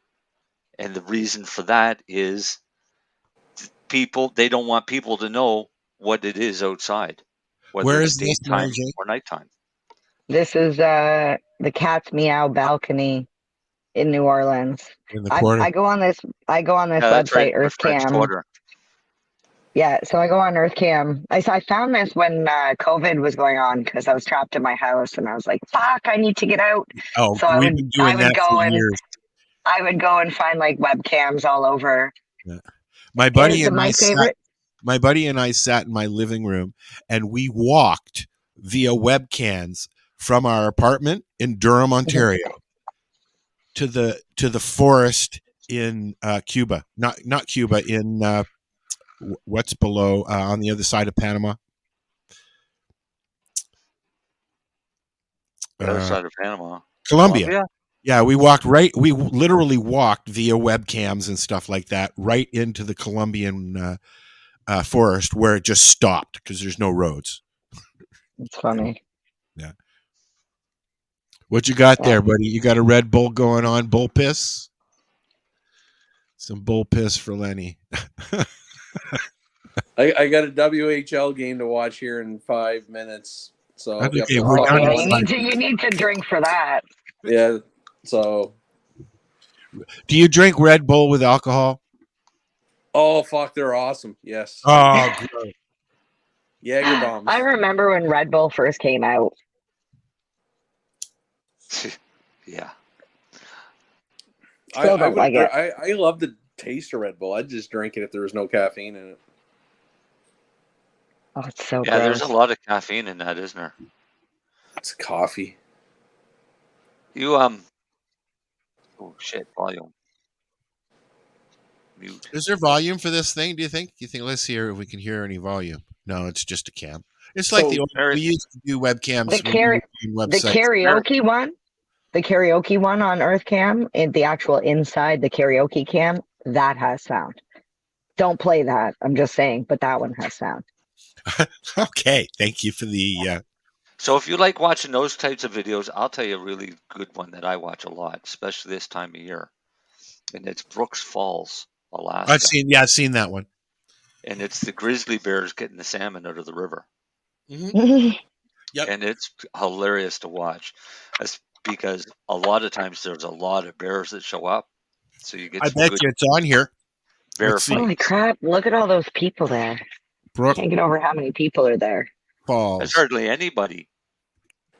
and the reason for that is they don't want people to know what it is outside, whether Where it's is this, Mary daytime Jane? or nighttime. This is the Cat's Meow balcony in New Orleans. In the quarter. I go on this Yeah, that's website, right, the French EarthCam. Quarter. Yeah, so I go on EarthCam. I found this when COVID was going on because I was trapped in my house and I was like, "Fuck, I need to get out." Oh, So we've been doing that for years. I would go and find like webcams all over. Yeah. My buddy and my I favorite. my buddy and I sat in my living room and we walked via webcams from our apartment in Durham, Ontario, to the forest in Cuba. Not Cuba, in what's below on the other side of Panama. The other side of Panama. Colombia. Yeah, we literally walked via webcams and stuff like that right into the Colombian forest where it just stopped because there's no roads. It's funny. Yeah. What you got there, buddy? You got a Red Bull going on? Bull piss? Some bull piss for Lennie. I got a WHL game to watch here in 5 minutes. So I'll be up Okay, to we're the done. phone. You need to drink for that. Yeah. So. Do you drink Red Bull with alcohol? Oh fuck, they're awesome. Yes. Oh, great. Jaeger bombs. I remember when Red Bull first came out. Yeah. Still don't like it. I love the taste of Red Bull. I'd just drink it if there was no caffeine in it. Oh, it's so Yeah, gross. there's a lot of caffeine in that, isn't there? It's coffee. You oh shit, volume. Mute. Is there volume for this thing? Do you think? Let's see if we can hear any volume. No, it's just a cam. It's like the old, we used to do webcams. The karaoke one. The karaoke one on EarthCam, the actual inside the karaoke cam, that has sound. Don't play that. I'm just saying, but that one has sound. Okay, thank you for the. So if you like watching those types of videos, I'll tell you a really good one that I watch a lot, especially this time of year, and it's Brooks Falls, Alaska. I've seen that one. And it's the grizzly bears getting the salmon out of the river. Yep. And it's hilarious to watch. That's because a lot of times there's a lot of bears that show up. So you get I some bet good you it's on here. bear Let's see. Holy crap! Look at all those people there. Brooke Can't get over how many people are there. Falls. There's hardly anybody.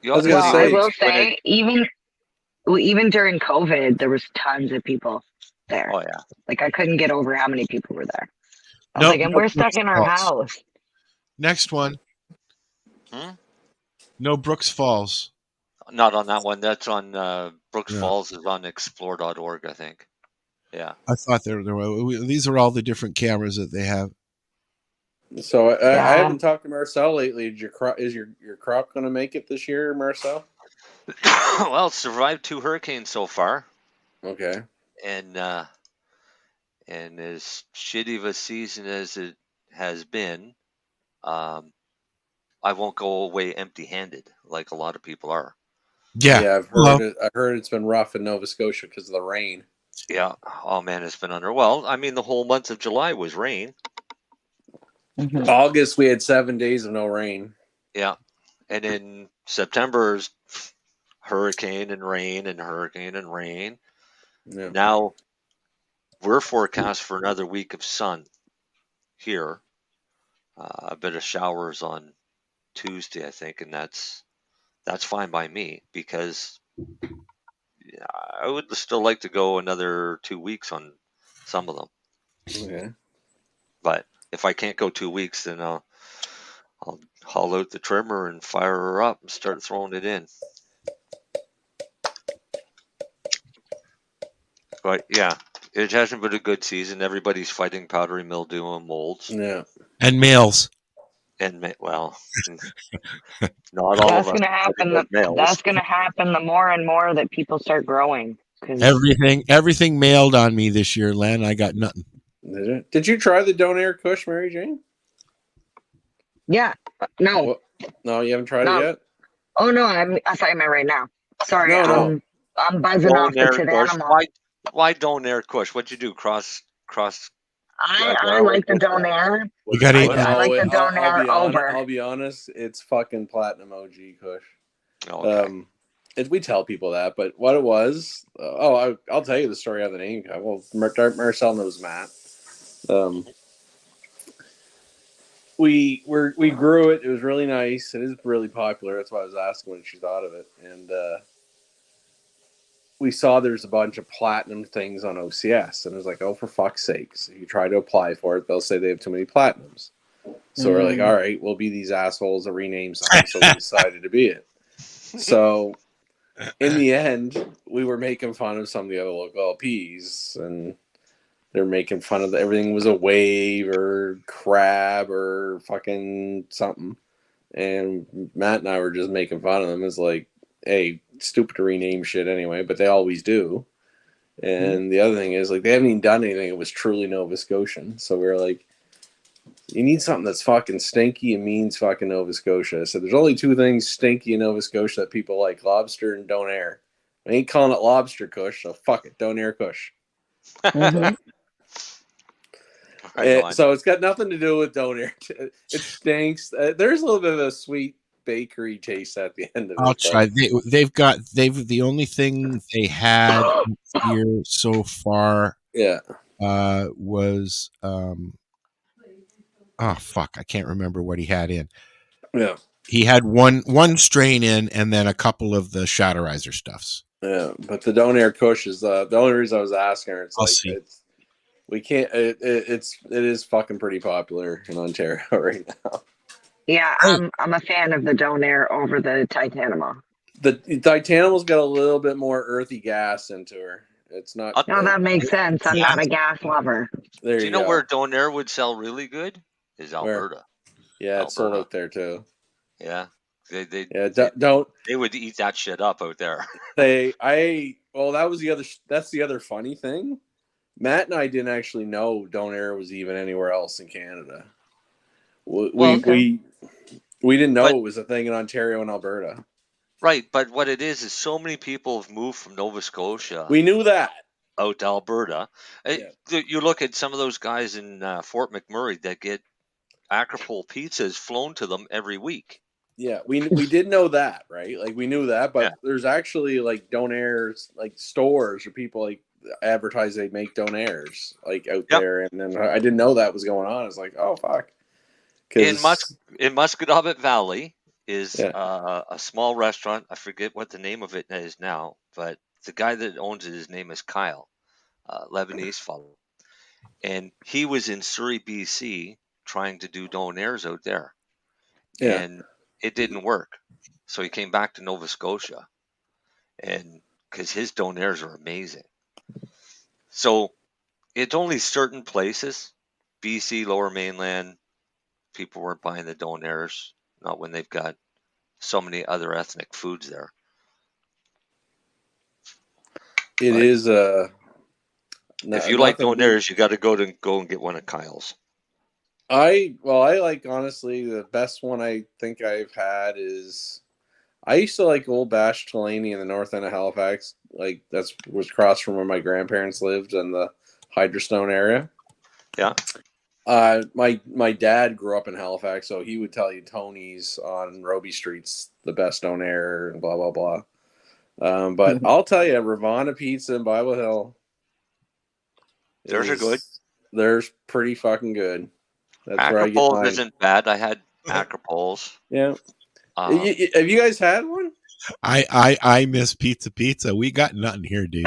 Well, I will say, even during COVID, there was tons of people there. Oh yeah. Like I couldn't get over how many people were there. I was like, and we're stuck in our house. Next one. No Brooks Falls. Not on that one. That's on Brooks Yeah. Falls is on explore.org, I think. Yeah. I thought there were. These are all the different cameras that they have. So I haven't talked to Marcel lately. Is your crop going to make it this year, Marcel? Well, it's survived 2 hurricanes so far. Okay. And as shitty of a season as it has been, I won't go away empty-handed like a lot of people are. Yeah, I've heard it. I heard it's been rough in Nova Scotia because of the rain. Yeah. Oh man, it's been under. Well, I mean, the whole month of July was rain. August, we had 7 days of no rain. Yeah. And in September's hurricane and rain and hurricane and rain. Yeah. Now we're forecast for another week of sun here. A bit of showers on Tuesday, I think, and that's fine by me because I would still like to go another 2 weeks on some of them. Okay. But if I can't go 2 weeks, then I'll haul out the trimmer and fire her up and start throwing it in. But yeah, it hasn't been a good season. Everybody's fighting powdery mildew and molds. Yeah. And males. And well, not all That's of us. gonna happen. That's gonna happen the more and more that people start growing. 'Cause Everything mailed on me this year, Len. I got nothing. Did you try the Donair Kush, Mary Jane? Yeah. No. What? No, you haven't tried it yet? Oh no, I'm talking about right now. Sorry, No. I'm buzzing off the Donair tit Kush. animal. Why Donair Kush? What'd you do? Cross. I like the Donair. We got I like the Donair over. I'll be honest, it's fucking platinum OG Kush. Okay. We tell people that, but what it was, I'll tell you the story on the name. Well, Marcel knows Matt. We grew it. It was really nice. It is really popular. That's why I was asking when she thought of it. And we saw there's a bunch of platinum things on OCS, and it was like, oh, for fuck's sakes! If you try to apply for it, they'll say they have too many platinums. So we're like, all right, we'll be these assholes that rename something. So we decided to be it. So in the end, we were making fun of some of the other local LPs, and they're making fun of everything was a wave or crab or fucking something. And Matt and I were just making fun of them. It's like, hey, stupid to rename shit anyway, but they always do. And the other thing is, like, they haven't even done anything. It was truly Nova Scotian. So we were like, you need something that's fucking stinky and means fucking Nova Scotia. So there's only 2 things stinky in Nova Scotia that people like: lobster and Donair. I ain't calling it Lobster Kush, so fuck it, Donair Kush. So it's got nothing to do with Donair. It stinks. There's a little bit of a sweet bakery taste at the end of it. I'll try. They've the only thing they had here so far. Yeah. Was oh fuck, I can't remember what he had in. Yeah. He had one strain in, and then a couple of the Shatterizer stuffs. Yeah, but the Donair Kush is the only reason I was asking her. It is fucking pretty popular in Ontario right now. Yeah, I'm a fan of the Donair over the Titanimal. The Titanimal's got a little bit more earthy gas into her. It's not. No, that makes sense. I'm not a gas lover. There Do you know where Donair would sell really good? Is Alberta. Yeah, it's sold out there too. Yeah. They would eat that shit up out there. That's the other funny thing. Matt and I didn't actually know Donair was even anywhere else in Canada. We didn't know it was a thing in Ontario and Alberta. Right, but what it is so many people have moved from Nova Scotia. We knew that. Out to Alberta. You look at some of those guys in Fort McMurray that get Acropole pizzas flown to them every week. Yeah, we did know that, right? Like we knew that, but there's actually like donairs, like stores or people like advertise they make donairs like out there, and then I didn't know that was going on. I was like, oh fuck. In Musquodoboit Valley is a small restaurant. I forget what the name of it is now, but the guy that owns it, his name is Kyle, Lebanese fellow, and he was in Surrey, BC, trying to do donairs out there, and it didn't work. So he came back to Nova Scotia, and because his donairs are amazing. So it's only certain places, BC, Lower Mainland, people weren't buying the donairs, not when they've got so many other ethnic foods there. It is if you like donairs, you got to go and get one of Kyle's. I like, honestly, the best one I think I've had is, I used to like Old Bash Delaney in the north end of Halifax. Like was across from where my grandparents lived in the Hydrostone area. Yeah. My dad grew up in Halifax, so he would tell you Tony's on Roby Street's the best donair and blah blah blah. But I'll tell you, Ravana Pizza in Bible Hill. Theirs are good. They're pretty fucking good. That's where I get Acropoles mine. isn't bad. I had Acropoles. Yeah. Have you guys had one? I miss pizza. We got nothing here, dude.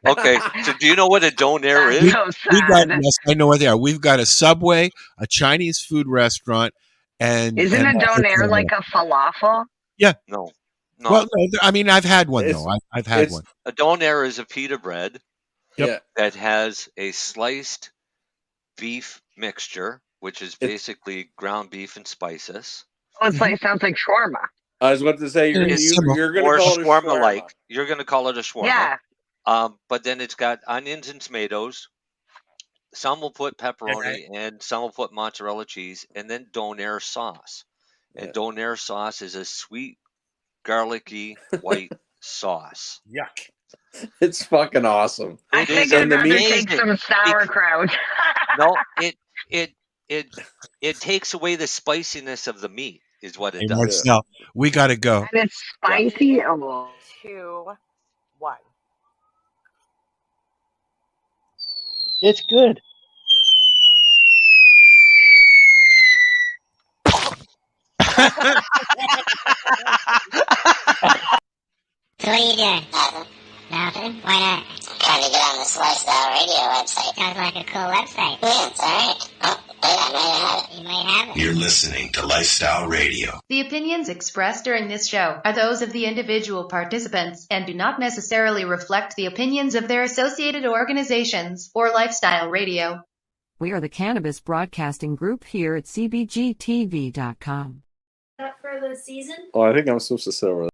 Okay, so do you know what a donair is? Yes, I know what they are. We've got a Subway, a Chinese food restaurant, and Isn't a donair like a falafel? Yeah. No. Well, no, I mean, I've had one though. I've had one. A donair is a pita bread that has a sliced beef mixture, which is basically ground beef and spices. Oh, sounds like shawarma. I was about to say you're going to call it a shawarma. Like you're going to call it a shawarma. Yeah. But then it's got onions and tomatoes. Some will put pepperoni and some will put mozzarella cheese, and then donair sauce. And donair sauce is a sweet, garlicky white sauce. Yuck. It's fucking awesome. I think I'd rather take some sauerkraut. No, it takes away the spiciness of the meat, is what it does. Marcel, we got to go. And it's spicy. Oh. 2, 1. It's good. So what are you doing? Nothing. Why not? I'm trying to get on this Lifestyle Radio website. Sounds like a cool website. Yeah, it's alright. Oh, wait, I might have it. You might have it. You're listening to Lifestyle Radio. The opinions expressed during this show are those of the individual participants and do not necessarily reflect the opinions of their associated organizations or Lifestyle Radio. We are the Cannabis Broadcasting Group here at CBGTV.com. For the season? Oh, I think I'm supposed to sit over there.